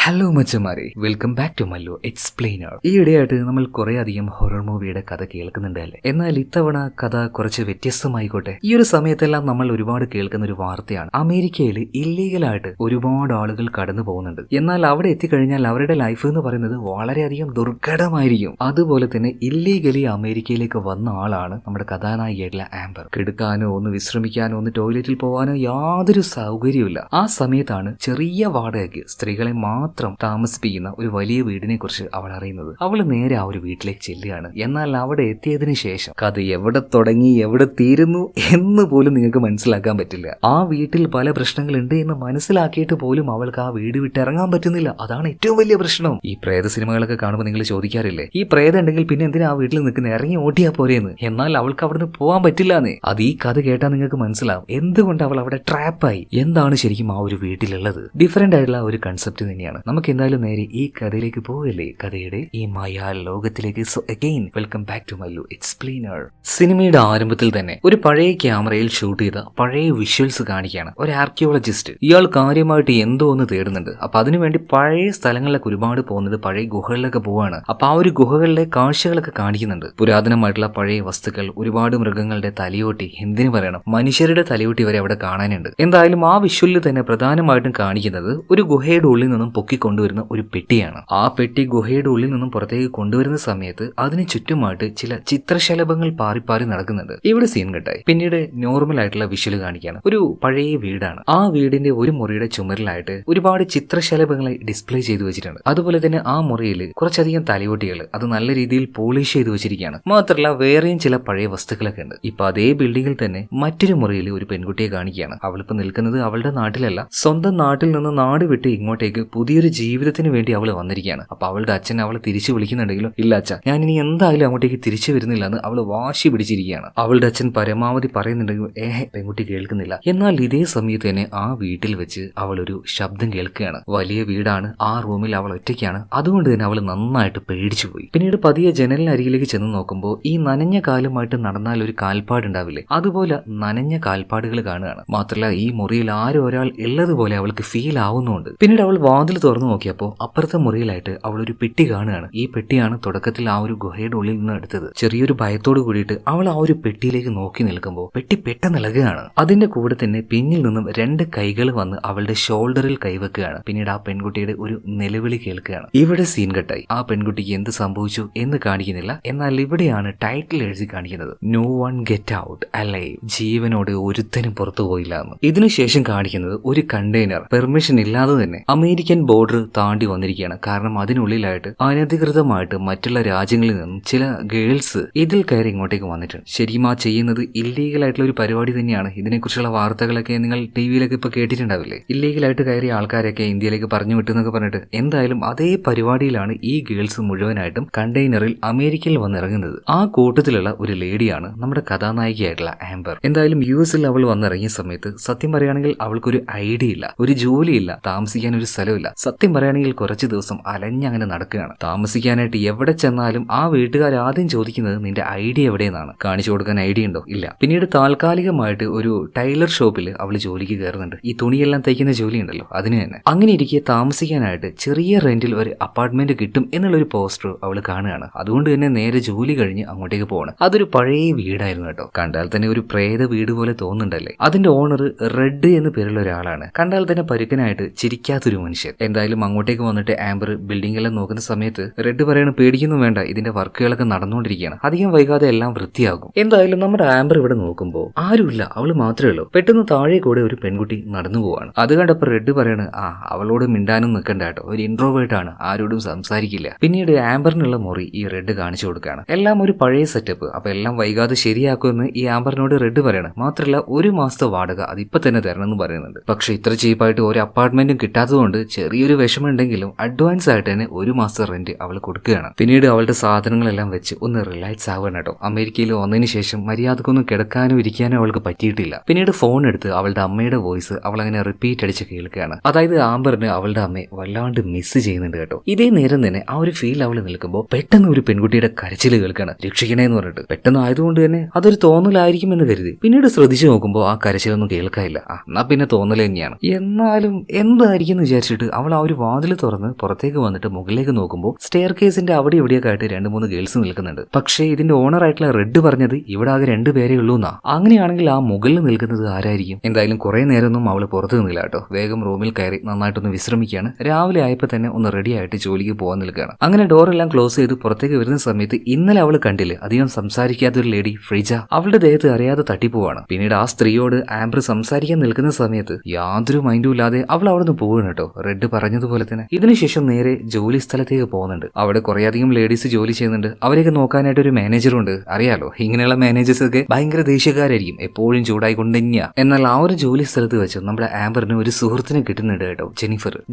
Hello മച്ചന്മാരെ, welcome back to Mallu explainer. ഈ ഇടയായിട്ട് നമ്മൾ കുറെ അധികം ഹൊറർ മൂവിയുടെ കഥ കേൾക്കുന്നുണ്ടല്ലേ. എന്നാൽ ഇത്തവണ കഥ കുറച്ച് വ്യത്യസ്തമായിക്കോട്ടെ. ഈ ഒരു സമയത്തെല്ലാം നമ്മൾ ഒരുപാട് കേൾക്കുന്ന ഒരു വാർത്തയാണ്. അമേരിക്കയിൽ ഇല്ലീഗലായിട്ട് ഒരുപാട് ആളുകൾ കടന്നു പോകുന്നുണ്ട്. എന്നാൽ അവിടെ എത്തിക്കഴിഞ്ഞാൽ അവരുടെ ലൈഫ് എന്ന് പറയുന്നത് വളരെയധികം ദുർഘടമായിരിക്കും. അതുപോലെ തന്നെ ഇല്ലീഗലി അമേരിക്കയിലേക്ക് വന്ന ആളാണ് നമ്മുടെ കഥാനായികയായിട്ടുള്ള ആംബർ. കിടക്കാനോ ഒന്ന് വിശ്രമിക്കാനോ ഒന്ന് ടോയ്ലറ്റിൽ പോകാനോ യാതൊരു സൗകര്യമില്ല. ആ സമയത്താണ് ചെറിയ വാടകയ്ക്ക് സ്ത്രീകളെ മാത്രം താമസിപ്പിക്കുന്ന ഒരു വലിയ വീടിനെ കുറിച്ച് അവൾ അറിയുന്നത്. അവൾ നേരെ ആ ഒരു വീട്ടിലേക്ക് ചെല്ലുകയാണ്. എന്നാൽ അവിടെ എത്തിയതിനു ശേഷം കഥ എവിടെ തുടങ്ങി എവിടെ തീരുന്നു എന്ന് പോലും നിങ്ങൾക്ക് മനസ്സിലാക്കാൻ പറ്റില്ല. ആ വീട്ടിൽ പല പ്രശ്നങ്ങളുണ്ട് എന്ന് മനസ്സിലാക്കിയിട്ട് പോലും അവൾക്ക് ആ വീട് വിട്ടിറങ്ങാൻ പറ്റുന്നില്ല. അതാണ് ഏറ്റവും വലിയ പ്രശ്നം. ഈ പ്രേത സിനിമകളൊക്കെ കാണുമ്പോൾ നിങ്ങൾ ചോദിക്കാറില്ലേ, ഈ പ്രേതം ഉണ്ടെങ്കിൽ പിന്നെ എന്തിനാ ആ വീട്ടിൽ നിൽക്കുന്ന, ഇറങ്ങി ഓട്ടിയാ പോരെയെന്ന്. എന്നാൽ അവൾക്ക് അവിടുന്ന് പോകാൻ പറ്റില്ലാന്നേ. അത് ഈ കഥ കേട്ടാൽ നിങ്ങൾക്ക് മനസ്സിലാവും എന്തുകൊണ്ട് അവൾ അവിടെ ട്രാപ്പായി. എന്താണ് ശരിക്കും ആ ഒരു വീട്ടിലുള്ളത്. ഡിഫറെന്റ് ആയിട്ടുള്ള ഒരു കൺസെപ്റ്റ് തന്നെയാണ്. നമുക്ക് എന്തായാലും നേരെ ഈ കഥയിലേക്ക് പോകല്ലേ, കഥയുടെ ഈ മായാ ലോകത്തിലേക്ക്. So again welcome back to Mallu explainer. സിനിമയുടെ ആരംഭത്തിൽ തന്നെ ഒരു പഴയ ക്യാമറയിൽ ഷൂട്ട് ചെയ്ത പഴയ വിഷ്വൽസ് കാണിക്കുകയാണ്. ഒരു ആർക്കിയോളജിസ്റ്റ്, ഇയാൾ കാര്യമായിട്ട് എന്തോ ഒന്ന് തേടുന്നുണ്ട്. അപ്പൊ അതിനുവേണ്ടി പഴയ സ്ഥലങ്ങളിലൊക്കെ ഒരുപാട് പോകുന്നത്, പഴയ ഗുഹകളിലൊക്കെ പോവാണ്. അപ്പൊ ആ ഒരു ഗുഹകളിലെ കാഴ്ചകളൊക്കെ കാണിക്കുന്നുണ്ട്. പുരാതനമായിട്ടുള്ള പഴയ വസ്തുക്കൾ, ഒരുപാട് മൃഗങ്ങളുടെ തലയോട്ടി, എന്തിനു പറയണം മനുഷ്യരുടെ തലയോട്ടി വരെ അവിടെ കാണാനുണ്ട്. എന്തായാലും ആ വിഷ്വലിൽ തന്നെ പ്രധാനമായിട്ടും കാണിക്കുന്നത് ഒരു ഗുഹയുടെ ഉള്ളിൽ നിന്നും പൊക്കിക്കൊണ്ടുവരുന്ന ഒരു പെട്ടിയാണ്. ആ പെട്ടി ഗുഹയുടെ ഉള്ളിൽ നിന്നും പുറത്തേക്ക് കൊണ്ടുവരുന്ന സമയത്ത് അതിന് ചുറ്റുമായിട്ട് ചില ചിത്രശലഭങ്ങൾ പാറി പാറി നടക്കുന്നുണ്ട്. ഇവിടെ സീൻ കട്ടായി. പിന്നീട് നോർമൽ ആയിട്ടുള്ള വിഷ്വൽ കാണിക്കുകയാണ്. ഒരു പഴയ വീടാണ്. ആ വീടിന്റെ ഒരു മുറിയുടെ ചുമരിലായിട്ട് ഒരുപാട് ചിത്രശലഭങ്ങളെ ഡിസ്പ്ലേ ചെയ്തു വെച്ചിട്ടുണ്ട്. അതുപോലെ തന്നെ ആ മുറിയിൽ കുറച്ചധികം തലയോട്ടികൾ, അത് നല്ല രീതിയിൽ പോളിഷ് ചെയ്തു വെച്ചിരിക്കുകയാണ്. മാത്രമല്ല വേറെയും ചില പഴയ വസ്തുക്കളൊക്കെ ഉണ്ട്. ഇപ്പൊ അതേ ബിൽഡിങ്ങിൽ തന്നെ മറ്റൊരു മുറിയിൽ ഒരു പെൺകുട്ടിയെ കാണിക്കുകയാണ്. അവളിപ്പോ നിൽക്കുന്നത് അവളുടെ നാട്ടിലല്ല, സ്വന്തം നാട്ടിൽ നിന്ന് നാട് വിട്ട് ഇങ്ങോട്ടേക്ക് പുതിയൊരു ജീവിതത്തിന് വേണ്ടി അവൾ വന്നിരിക്കുകയാണ്. അപ്പൊ അവളുടെ അച്ഛൻ അവളെ തിരിച്ചു വിളിക്കുന്നുണ്ടെങ്കിലും, ഇല്ല അച്ഛ, ഞാൻ ഇനി എന്തായാലും അങ്ങോട്ടേക്ക് തിരിച്ചു വരുന്നില്ല എന്ന് അവൾ വാശി പിടിച്ചിരിക്കുകയാണ്. അവളുടെ അച്ഛൻ പരമാവധി പറയുന്നുണ്ടെങ്കിലും പെൺകുട്ടി കേൾക്കുന്നില്ല. എന്നാൽ ഇതേ സമയത്ത് തന്നെ ആ വീട്ടിൽ വെച്ച് അവൾ ഒരു ശബ്ദം കേൾക്കുകയാണ്. വലിയ വീടാണ്, ആ റൂമിൽ അവൾ ഒറ്റയ്ക്കാണ്. അതുകൊണ്ട് തന്നെ അവൾ നന്നായിട്ട് പേടിച്ചു പോയി. പിന്നീട് പതിയെ ജനലിനരികിലേക്ക് ചെന്ന് നോക്കുമ്പോൾ ഈ നനഞ്ഞ കാലുമായിട്ട് നടന്നാൽ ഒരു കാൽപ്പാടുണ്ടാവില്ലേ, അതുപോലെ നനഞ്ഞ കാൽപ്പാടുകൾ കാണുകയാണ്. മാത്രമല്ല ഈ മുറിയിൽ ആരോ ഒരാൾ ഉള്ളതുപോലെ അവൾക്ക് ഫീൽ ആവുന്നുണ്ട്. പിന്നീട് അവൾ വാതിൽ തുറന്നു നോക്കിയപ്പോൾ അപ്പുറത്തെ മുറിയിലായിട്ട് അവൾ ഒരു പെട്ടി കാണുകയാണ്. ഈ പെട്ടിയാണ് തുടക്കത്തിൽ ആ ഒരു ഗുഹയുടെ ഉള്ളിൽ നിന്ന് എടുത്തത്. ചെറിയൊരു ഭയത്തോട് കൂടിയിട്ട് അവൾ ആ ഒരു പെട്ടിയിലേക്ക് നോക്കി നിൽക്കുമ്പോൾ പെട്ടി പെട്ടെന്ന് ഇളകുകയാണ്. അതിന്റെ കൂടെ തന്നെ പിന്നിൽ നിന്നും രണ്ട് കൈകൾ വന്ന് അവളുടെ ഷോൾഡറിൽ കൈവെക്കുകയാണ്. പിന്നീട് ആ പെൺകുട്ടിയുടെ ഒരു നിലവിളി കേൾക്കുകയാണ്. ഇവിടെ സീൻ കട്ടായി. ആ പെൺകുട്ടിക്ക് എന്ത് സംഭവിച്ചു എന്ന് കാണിക്കുന്നില്ല. എന്നാൽ ഇവിടെയാണ് ടൈറ്റിൽ എഴുതി കാണിക്കുന്നത്, no one get out alive, ജീവനോട് ഒരുത്തനും പുറത്തു പോയില്ല എന്ന്. ഇതിനുശേഷം കാണിക്കുന്നത് ഒരു കണ്ടെയ്നർ പെർമിഷൻ ഇല്ലാതെ തന്നെ അമേരിക്കൻ ബോർഡർ താണ്ടി വന്നിരിക്കുകയാണ്. കാരണം അതിനുള്ളിലായിട്ട് അനധികൃതമായിട്ട് മറ്റുള്ള രാജ്യങ്ങളിൽ നിന്നും ചില ഗേൾസ് ഇതിൽ കയറി ഇങ്ങോട്ടേക്ക് വന്നിട്ടുണ്ട്. ശരിക്കും ആ ചെയ്യുന്നത് ഇല്ലീഗൽ ആയിട്ടുള്ള ഒരു പരിപാടി തന്നെയാണ്. ഇതിനെക്കുറിച്ചുള്ള വാർത്തകളൊക്കെ നിങ്ങൾ ടിവിയിലൊക്കെ ഇപ്പൊ കേട്ടിട്ടുണ്ടാവില്ലേ, ഇല്ലീഗലായിട്ട് കയറിയ ആൾക്കാരൊക്കെ ഇന്ത്യയിലേക്ക് പറഞ്ഞു വിട്ടെന്നൊക്കെ പറഞ്ഞിട്ട്. എന്തായാലും അതേ പരിപാടിയിലാണ് ഈ ഗേൾസ് മുഴുവനായിട്ടും കണ്ടെയ്നറിൽ അമേരിക്കയിൽ വന്നിറങ്ങുന്നത്. ആ കൂട്ടത്തിലുള്ള ഒരു ലേഡിയാണ് നമ്മുടെ കഥാനായികയായിട്ടുള്ള ആംബർ. എന്തായാലും US-ൽ അവൾ വന്നിറങ്ങിയ സമയത്ത് സത്യം പറയുകയാണെങ്കിൽ അവൾക്കൊരു ഐഡിയ ഇല്ല, ഒരു ജോലിയില്ല, താമസിക്കാൻ ഒരു സ്ഥലമില്ല. സത്യം പറയുകയാണെങ്കിൽ കുറച്ച് ദിവസം അലഞ്ഞങ്ങനെ നടക്കുകയാണ്. താമസിക്കാനായിട്ട് എവിടെ ചെന്നാലും ആ വീട്ടുകാർ ആദ്യം ചോദിക്കുന്നത് നിന്റെ ഐഡിയ എവിടെയെന്നാണ്. കാണിച്ചു കൊടുക്കാൻ ഐഡിയ ഉണ്ടോ, ഇല്ല. പിന്നീട് താൽക്കാലികമായിട്ട് ഒരു ടൈലർ ഷോപ്പിൽ അവൾ ജോലിക്ക് കയറുന്നുണ്ട്. ഈ തുണിയെല്ലാം തയ്ക്കുന്ന ജോലി ഉണ്ടല്ലോ, അതിന് തന്നെ. അങ്ങനെ ഇരിക്കെ താമസിക്കാനായിട്ട് ചെറിയ റെന്റിൽ ഒരു അപ്പാർട്ട്മെന്റ് കിട്ടും എന്നുള്ളൊരു പോസ്റ്റർ അവൾ കാണുകയാണ്. അതുകൊണ്ട് തന്നെ നേരെ ജോലി കഴിഞ്ഞ് അങ്ങോട്ടേക്ക് പോകണം. അതൊരു പഴയ വീടായിരുന്നു കേട്ടോ. കണ്ടാൽ തന്നെ ഒരു പ്രേത വീട് പോലെ തോന്നുന്നുണ്ടല്ലേ. അതിന്റെ ഓണർ റെഡ് എന്ന് പേരുള്ള ഒരാളാണ്. കണ്ടാൽ തന്നെ പരുക്കനായിട്ട് ചിരിക്കാത്തൊരു മനുഷ്യൻ. എന്തായാലും അങ്ങോട്ടേക്ക് വന്നിട്ട് ആംബർ ബിൽഡിംഗ് എല്ലാം നോക്കുന്ന സമയത്ത് റെഡ് പറയണം, പേടിക്കുന്നു വേണ്ട, ഇതിന്റെ വർക്കുകളൊക്കെ നടന്നുകൊണ്ടിരിക്കുകയാണ്, അധികം വൈകാതെ എല്ലാം വൃത്തിയാകും. എന്തായാലും നമ്മുടെ ആംബർ ഇവിടെ നോക്കുമ്പോൾ ആരുമില്ല, അവള് മാത്രമേ ഉള്ളൂ. പെട്ടെന്ന് താഴെ കൂടെ ഒരു പെൺകുട്ടി നടന്നു പോവാണ്. അത് കണ്ടപ്പോൾ റെഡ് പറയണ്, അവളോട് മിണ്ടാനും നിൽക്കണ്ട കേട്ടോ, ഒരു ഇൻട്രോവേർട്ട് ആണ്, ആരോടും സംസാരിക്കില്ല. പിന്നീട് ആംബറിനുള്ള മുറി ഈ റെഡ് കാണിച്ചു കൊടുക്കുകയാണ്. എല്ലാം ഒരു പഴയ സെറ്റപ്പ്. അപ്പൊ എല്ലാം വൈകാതെ ശരിയാക്കുമെന്ന് ഈ ആംബറിനോട് റെഡ് പറയണം. മാത്രമല്ല 1 മാസത്തെ വാടക അതിപ്പോ തന്നെ തരണമെന്ന് പറയുന്നുണ്ട്. പക്ഷെ ഇത്ര ചീപ്പായിട്ട് ഒരു അപ്പാർട്ട്മെന്റും കിട്ടാത്തതുകൊണ്ട് ചെറിയൊരു വിഷമമുണ്ടെങ്കിലും അഡ്വാൻസ് ആയിട്ട് തന്നെ 1 മാസത്തെ റെന്റ് അവൾ കൊടുക്കുകയാണ്. പിന്നീട് അവളുടെ സാധനങ്ങളെല്ലാം വെച്ച് ഒന്ന് റിലാക്സ് ആവണം കേട്ടോ. അമേരിക്കയിൽ വന്നതിന് ശേഷം മര്യാദക്കൊന്നും കിടക്കാനോ ഇരിക്കാനോ അവൾക്ക് പറ്റിയിട്ടില്ല. പിന്നീട് ഫോൺ എടുത്ത് അവളുടെ അമ്മയുടെ വോയിസ് അവൾ അങ്ങനെ റിപ്പീറ്റ് അടിച്ച് കേൾക്കുകയാണ്. അതായത് ആംബറിന് അവളുടെ അമ്മയെ വല്ലാണ്ട് മിസ് ചെയ്യുന്നുണ്ട് കേട്ടോ. ഇതേ നേരം തന്നെ ആ ഒരു ഫീൽ അവൾ നിൽക്കുമ്പോൾ പെട്ടെന്ന് ഒരു പെൺകുട്ടിയുടെ കരച്ചിൽ കേൾക്കുകയാണ്, രക്ഷിക്കണേന്ന് പറഞ്ഞിട്ട്. പെട്ടെന്ന് ആയതുകൊണ്ട് തന്നെ അതൊരു തോന്നലായിരിക്കും എന്ന് കരുതി പിന്നീട് ശ്രദ്ധിച്ചു നോക്കുമ്പോൾ ആ കരച്ചിലൊന്നും കേൾക്കാനില്ല. എന്നാ പിന്നെ തോന്നൽ തന്നെയാണ്. എന്നാലും എന്തായിരിക്കും എന്ന് വിചാരിച്ചിട്ട് അവൾ അവൾ ആ ഒരു വാതിൽ തുറന്ന് പുറത്തേക്ക് വന്നിട്ട് മുകളിലേക്ക് നോക്കുമ്പോൾ സ്റ്റെയർ കേസിന്റെ അവിടെ ഇവിടെയൊക്കെ ആയിട്ട് 2-3 ഗേൾസ് നിൽക്കുന്നുണ്ട്. പക്ഷേ ഇതിന്റെ ഓണർ ആയിട്ടുള്ള റെഡ് പറഞ്ഞത് ഇവിടെ ആകെ 2 പേരേ ഉള്ളൂ എന്നാ. അങ്ങനെയാണെങ്കിൽ ആ മുകളിൽ നിൽക്കുന്നത് ആരായിരിക്കും? എന്തായാലും കുറെ നേരമൊന്നും അവള് പുറത്ത് നിന്നില്ല കേട്ടോ. വേഗം റൂമിൽ കയറി നന്നായിട്ടൊന്ന് വിശ്രമിക്കുകയാണ്. രാവിലെ ആയപ്പോൾ തന്നെ ഒന്ന് റെഡി ആയിട്ട് ജോലിക്ക് പോകാൻ നിൽക്കുകയാണ്. അങ്ങനെ ഡോറെല്ലാം ക്ലോസ് ചെയ്ത് പുറത്തേക്ക് വരുന്ന സമയത്ത് ഇന്നലെ അവൾ കണ്ടില്ലേ അധികം സംസാരിക്കാത്ത ഒരു ലേഡി ഫ്രിജ അവളുടെ ദേഹത്ത് അറിയാതെ തട്ടിപ്പോവാണ്. പിന്നീട് ആ സ്ത്രീയോട് ആംബർ സംസാരിക്കാൻ നിൽക്കുന്ന സമയത്ത് യാതൊരു മൈൻഡും ഇല്ലാതെ അവൾ അവിടെ നിന്ന് പോവുകയാണ് കേട്ടോ. റെഡ് പറഞ്ഞതുപോലെ തന്നെ ഇതിനുശേഷം നേരെ ജോലി സ്ഥലത്തേക്ക് പോകുന്നുണ്ട്. അവിടെ കുറേയധികം ലേഡീസ് ജോലി ചെയ്യുന്നുണ്ട്. അവരെയൊക്കെ നോക്കാനായിട്ട് ഒരു മാനേജറുണ്ട്. അറിയാലോ ഇങ്ങനെയുള്ള മാനേജേഴ്സ് ഒക്കെ ഭയങ്കര ദേഷ്യക്കാരായിരിക്കും, എപ്പോഴും ചൂടായിക്കൊണ്ട് തന്നെയാ. എന്നാൽ ആ ഒരു ജോലി സ്ഥലത്ത് വെച്ച് നമ്മുടെ ആംബറിന് ഒരു സുഹൃത്തിനെ കിട്ടുന്നുണ്ട് കേട്ടോ,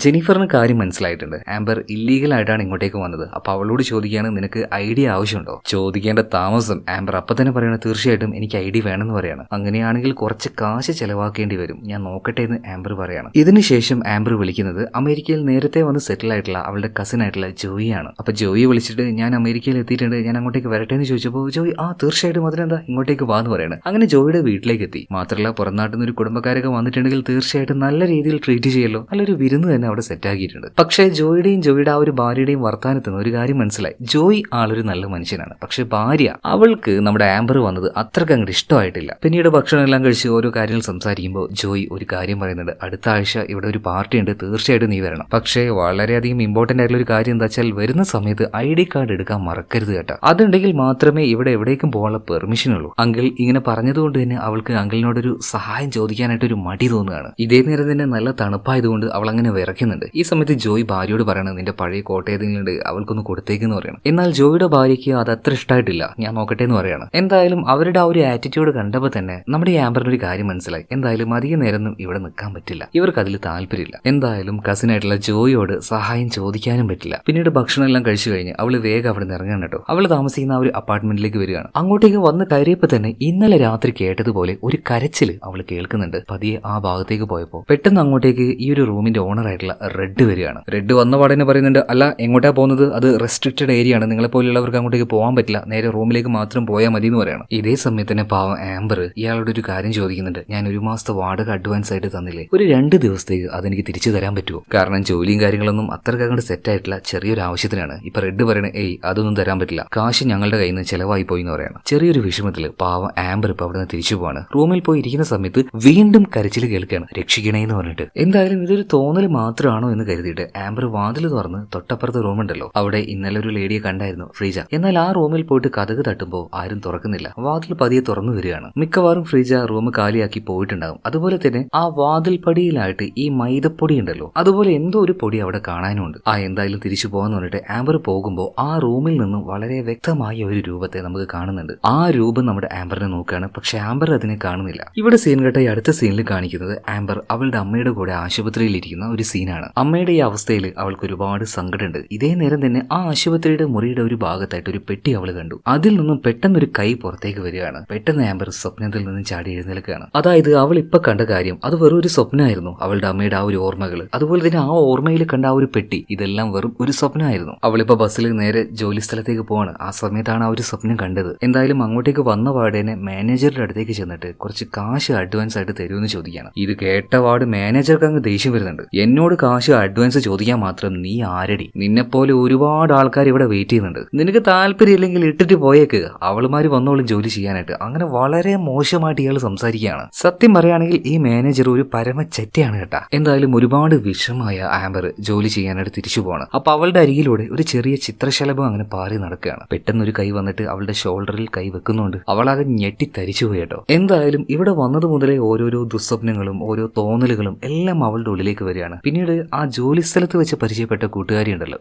ജെനിഫറിന് കാര്യം മനസ്സിലായിട്ടുണ്ട്. ആംബർ ഇല്ലീഗൽ ആയിട്ടാണ് ഇങ്ങോട്ടേക്ക് വന്നത്. അപ്പൊ അവളോട് ചോദിക്കുകയാണ് നിനക്ക് ഐഡിയ ആവശ്യമുണ്ടോ? ചോദിക്കേണ്ട താമസം ആംബർ അപ്പൊ തന്നെ പറയണ തീർച്ചയായിട്ടും എനിക്ക് ഐഡിയ വേണമെന്ന് പറയാണ്. അങ്ങനെയാണെങ്കിൽ കുറച്ച് കാശ് ചെലവാക്കേണ്ടി വരും, ഞാൻ നോക്കട്ടെ എന്ന് ആംബർ പറയാണ്. ഇതിനുശേഷം ആംബർ വിളിക്കുന്നത് അമേരിക്കയിൽ നേരത്തെ വന്ന് സെറ്റിൽ ആയിട്ടുള്ള അവളുടെ കസിൻ ആയിട്ടുള്ള ജോയിയാണ്. അപ്പൊ ജോയി വിളിച്ചിട്ട് ഞാൻ അമേരിക്കയിൽ എത്തിയിട്ടുണ്ട്, ഞാൻ അങ്ങോട്ടേക്ക് വരട്ടെ എന്ന് ചോദിച്ചപ്പോൾ ജോയി തീർച്ചയായിട്ടും അതിനെന്താ ഇങ്ങോട്ടേക്ക് വാന്ന് പറയാണ്. അങ്ങനെ ജോയിയുടെ വീട്ടിലേക്ക് എത്തി. മാത്രമല്ല പുറംനാട്ടിൽ നിന്ന് ഒരു കുടുംബക്കാരൊക്കെ വന്നിട്ടുണ്ടെങ്കിൽ തീർച്ചയായിട്ടും നല്ല രീതിയിൽ ട്രീറ്റ് ചെയ്യല്ലോ, നല്ലൊരു വിരുന്ന് തന്നെ അവിടെ സെറ്റ് ആക്കിയിട്ടുണ്ട്. പക്ഷേ ജോയിയുടെ ആ ഒരു ഭാര്യയുടെയും വർത്താനത്തിന് ഒരു കാര്യം മനസ്സിലായി. ജോയി ആളൊരു നല്ല മനുഷ്യനാണ്. പക്ഷെ ഭാര്യ അവൾക്ക് നമ്മുടെ ആംബർ വന്നത് അത്രയ്ക്ക് അങ്ങോട്ട് ഇഷ്ടമായിട്ടില്ല. പിന്നീട് ഭക്ഷണം എല്ലാം കഴിച്ച് ഓരോ കാര്യങ്ങൾ സംസാരിക്കുമ്പോൾ ജോയി ഒരു കാര്യം പറയുന്നുണ്ട്, അടുത്ത ആഴ്ച ഇവിടെ ഒരു പാർട്ടി ഉണ്ട്, തീർച്ചയായിട്ടും നീ വരണം. പക്ഷേ വളരെയധികം ഇമ്പോർട്ടന്റ് ആയിട്ടുള്ള ഒരു കാര്യം എന്താ വെച്ചാൽ വരുന്ന സമയത്ത് ID കാർഡ് എടുക്കാൻ മറക്കരുത് കേട്ടോ. അതുണ്ടെങ്കിൽ മാത്രമേ ഇവിടെ എവിടേക്കും പോകാനുള്ള പെർമിഷൻ ഉള്ളൂ. അങ്കിൾ ഇങ്ങനെ പറഞ്ഞതുകൊണ്ട് തന്നെ അവൾക്ക് അങ്കിളിനോടൊരു സഹായം ചോദിക്കാനായിട്ട് ഒരു മടി തോന്നുകയാണ്. ഇതേ നേരം തന്നെ നല്ല തണുപ്പായതുകൊണ്ട് അവൾ അങ്ങനെ വിറയ്ക്കുന്നുണ്ട്. ഈ സമയത്ത് ജോയി ഭാര്യയോട് പറയണം നിന്റെ പഴയ കോട്ടയത്തിലുണ്ട് അവൾക്കൊന്ന് കൊടുത്തേക്കെന്ന് പറയണം. എന്നാൽ ജോയിയുടെ ഭാര്യയ്ക്ക് അത് അത്ര ഇഷ്ടമായിട്ടില്ല, ഞാൻ നോക്കട്ടെ എന്ന് പറയാണ്. എന്തായാലും അവരുടെ ആ ഒരു ആറ്റിറ്റ്യൂഡ് കണ്ടപ്പോൾ തന്നെ നമ്മുടെ ആംബറിന് ഒരു കാര്യം മനസ്സിലായി, എന്തായാലും അധിക നേരമൊന്നും ഇവിടെ നിൽക്കാൻ പറ്റില്ല, ഇവർക്ക് അതിൽ താല്പര്യമില്ല. എന്തായാലും കസിനായിട്ടുള്ള ജോയിയോട് സഹായം ചോദിക്കാനും പറ്റില്ല. പിന്നീട് ഭക്ഷണം എല്ലാം കഴിച്ചു കഴിഞ്ഞ് അവള് വേഗം അവിടെ നിന്ന് ഇറങ്ങാൻ കേട്ടോ. അവള് താമസിക്കുന്ന ആ ഒരു അപ്പാർട്ട്മെന്റിലേക്ക് വരികയാണ്. അങ്ങോട്ടേക്ക് വന്ന് കയറിയപ്പോൾ തന്നെ ഇന്നലെ രാത്രി കേട്ടതുപോലെ ഒരു കരച്ചില് അവള് കേൾക്കുന്നുണ്ട്. പതിയെ ആ ഭാഗത്തേക്ക് പോയപ്പോൾ പെട്ടെന്ന് അങ്ങോട്ടേക്ക് ഈ ഒരു റൂമിന്റെ ഓണർ ആയിട്ടുള്ള റെഡ് വരികയാണ്. റെഡ് വന്ന പാടനെ പറയുന്നുണ്ട്, അല്ല എങ്ങോട്ടാ പോകുന്നത്, അത് റെസ്ട്രിക്റ്റഡ് ഏരിയ ആണ്, നിങ്ങളെ പോലുള്ളവർക്ക് അങ്ങോട്ടേക്ക് പോകാൻ പറ്റില്ല, നേരെ റൂമിലേക്ക് മാത്രം പോയാൽ മതി എന്ന് പറയണം. ഇതേ സമയത്ത് തന്നെ പാവം ആംബർ ഇയാളോട് ഒരു കാര്യം ചോദിക്കുന്നുണ്ട്, ഞാൻ 1 മാസത്തെ വാടക അഡ്വാൻസ് ആയിട്ട് തന്നില്ലേ, ഒരു 2 ദിവസത്തേക്ക് അതെനിക്ക് തിരിച്ചു തരാൻ പറ്റുമോ? കാരണം ജോലിയും കാര്യങ്ങളൊന്നും അത്രയ്ക്ക് അങ്ങോട്ട് സെറ്റ് ആയിട്ടില്ല, ചെറിയൊരു ആവശ്യത്തിനാണ്. ഇപ്പൊ റെഡ് പറയണേ അതൊന്നും തരാൻ പറ്റില്ല, കാശ് ഞങ്ങളുടെ കയ്യിൽ നിന്ന് ചെലവായി പോയി എന്ന് പറയണം. ചെറിയൊരു വിഷമത്തില് പാവം ആംബർ ഇപ്പൊ അവിടെ നിന്ന് തിരിച്ചു പോവാണ്. റൂമിൽ പോയി ഇരിക്കുന്ന സമയത്ത് വീണ്ടും കരച്ചിൽ കേൾക്കുകയാണ്, രക്ഷിക്കണേ എന്ന് പറഞ്ഞിട്ട്. എന്തായാലും ഇതൊരു തോന്നൽ മാത്രമാണോ എന്ന് കരുതിയിട്ട് ആംബർ വാതിൽ തുറന്ന് തൊട്ടപ്പുറത്തെ റൂമുണ്ടല്ലോ അവിടെ ഇന്നലെ ഒരു ലേഡിയെ കണ്ടായിരുന്നു ഫ്രീജ. എന്നാൽ ആ റൂമിൽ പോയിട്ട് കതക് തട്ടുമ്പോൾ ആരും തുറക്കുന്നില്ല. വാതിൽ പതിയെ തുറന്നു വരികയാണ്. മിക്കവാറും ഫ്രീജ റൂം കാലിയാക്കി പോയിട്ടുണ്ടാകും. അതുപോലെ തന്നെ ആ വാതിൽ പടിയിലായിട്ട് ഈ മൈദപ്പൊടി ഉണ്ടല്ലോ അതുപോലെ എന്തോ ഒരു പൊടി അവിടെ കാണാനുണ്ട്. എന്തായാലും തിരിച്ചു പോകാന്ന് പറഞ്ഞിട്ട് ആംബർ പോകുമ്പോൾ ആ റൂമിൽ നിന്നും വളരെ വ്യക്തമായ ഒരു രൂപത്തെ നമുക്ക് കാണുന്നുണ്ട്. ആ രൂപം നമ്മുടെ ആംബറിനെ നോക്കുകയാണ്. പക്ഷെ ആംബർ അതിനെ കാണുന്നില്ല. ഇവിടെ സീൻ കേട്ട ഈ അടുത്ത സീനിൽ കാണിക്കുന്നത് ആംബർ അവളുടെ അമ്മയുടെ കൂടെ ആശുപത്രിയിൽ ഇരിക്കുന്ന ഒരു സീനാണ്. അമ്മയുടെ ഈ അവസ്ഥയിൽ അവൾക്ക് ഒരുപാട് സങ്കടമുണ്ട്. ഇതേ നേരം തന്നെ ആ ആശുപത്രിയുടെ മുറിയുടെ ഒരു ഭാഗത്തായിട്ട് ഒരു പെട്ടി അവൾ കണ്ടു. അതിൽ നിന്നും പെട്ടെന്നൊരു കൈ പുറത്തേക്ക് വരികയാണ്. പെട്ടെന്ന് ആംബർ സ്വപ്നത്തിൽ നിന്നും ചാടി എഴുന്നേൽക്കുകയാണ്. അതായത് അവൾ ഇപ്പൊ കണ്ട കാര്യം അത് വെറും ഒരു സ്വപ്നമായിരുന്നു. അവളുടെ അമ്മയുടെ ആ ഒരു ഓർമ്മകൾ, അതുപോലെ തന്നെ ആ ഓർമ്മയിൽ കണ്ട ആ ഒരു പെട്ടി, ഇതെല്ലാം വെറും ഒരു സ്വപ്നമായിരുന്നു. അവളിപ്പോ ബസ്സിൽ നേരെ ജോലി സ്ഥലത്തേക്ക് പോവാണ്. ആ സമയത്താണ് ആ ഒരു സ്വപ്നം കണ്ടത്. എന്തായാലും അങ്ങോട്ടേക്ക് വന്ന പാടേനെ മാനേജറുടെ അടുത്തേക്ക് ചെന്നിട്ട് കുറച്ച് കാശ് അഡ്വാൻസ് ആയിട്ട് തരുമെന്ന് ചോദിക്കുകയാണ്. ഇത് കേട്ട പാട് മാനേജർക്ക് അങ്ങ് ദേഷ്യം വരുന്നുണ്ട്. എന്നോട് കാശ് അഡ്വാൻസ് ചോദിക്കാൻ മാത്രം നീ ആരടി? നിന്നെപ്പോലെ ഒരുപാട് ആൾക്കാർ ഇവിടെ വെയിറ്റ് ചെയ്യുന്നുണ്ട്, നിനക്ക് താല്പര്യം ഇല്ലെങ്കിൽ ഇട്ടിട്ട് പോയേക്ക്, അവളുമാര് വന്നോളും ജോലി ചെയ്യാനായിട്ട്. അങ്ങനെ വളരെ മോശമായിട്ട് ഇയാൾ സംസാരിക്കുകയാണ്. സത്യം പറയുകയാണെങ്കിൽ ഈ മാനേജർ ഒരു പരമ ചെറ്റയാണ് കേട്ടാ. എന്തായാലും ഒരുപാട് വിഷമമായ ആംബർ ജോലി ചെയ്യാനായിട്ട് തിരിച്ചു പോവാണ്. അപ്പൊ അവളുടെ അരികിലൂടെ ഒരു ചെറിയ ചിത്രശലഭം അങ്ങനെ പാറി നടക്കുകയാണ്. പെട്ടെന്ന് ഒരു കൈ വന്നിട്ട് അവളുടെ ഷോൾഡറിൽ കൈ വെക്കുന്നുണ്ട്. അവളാകെ ഞെട്ടി തരിച്ചു പോയി കേട്ടോ. എന്തായാലും ഇവിടെ വന്നത് മുതലേ ഓരോരോ ദുസ്വപ്നങ്ങളും ഓരോ തോന്നലുകളും എല്ലാം അവളുടെ ഉള്ളിലേക്ക് വരികയാണ്. പിന്നീട് ആ ജോലി സ്ഥലത്ത് വെച്ച് പരിചയപ്പെട്ട കൂട്ടുകാരി ഉണ്ടല്ലോ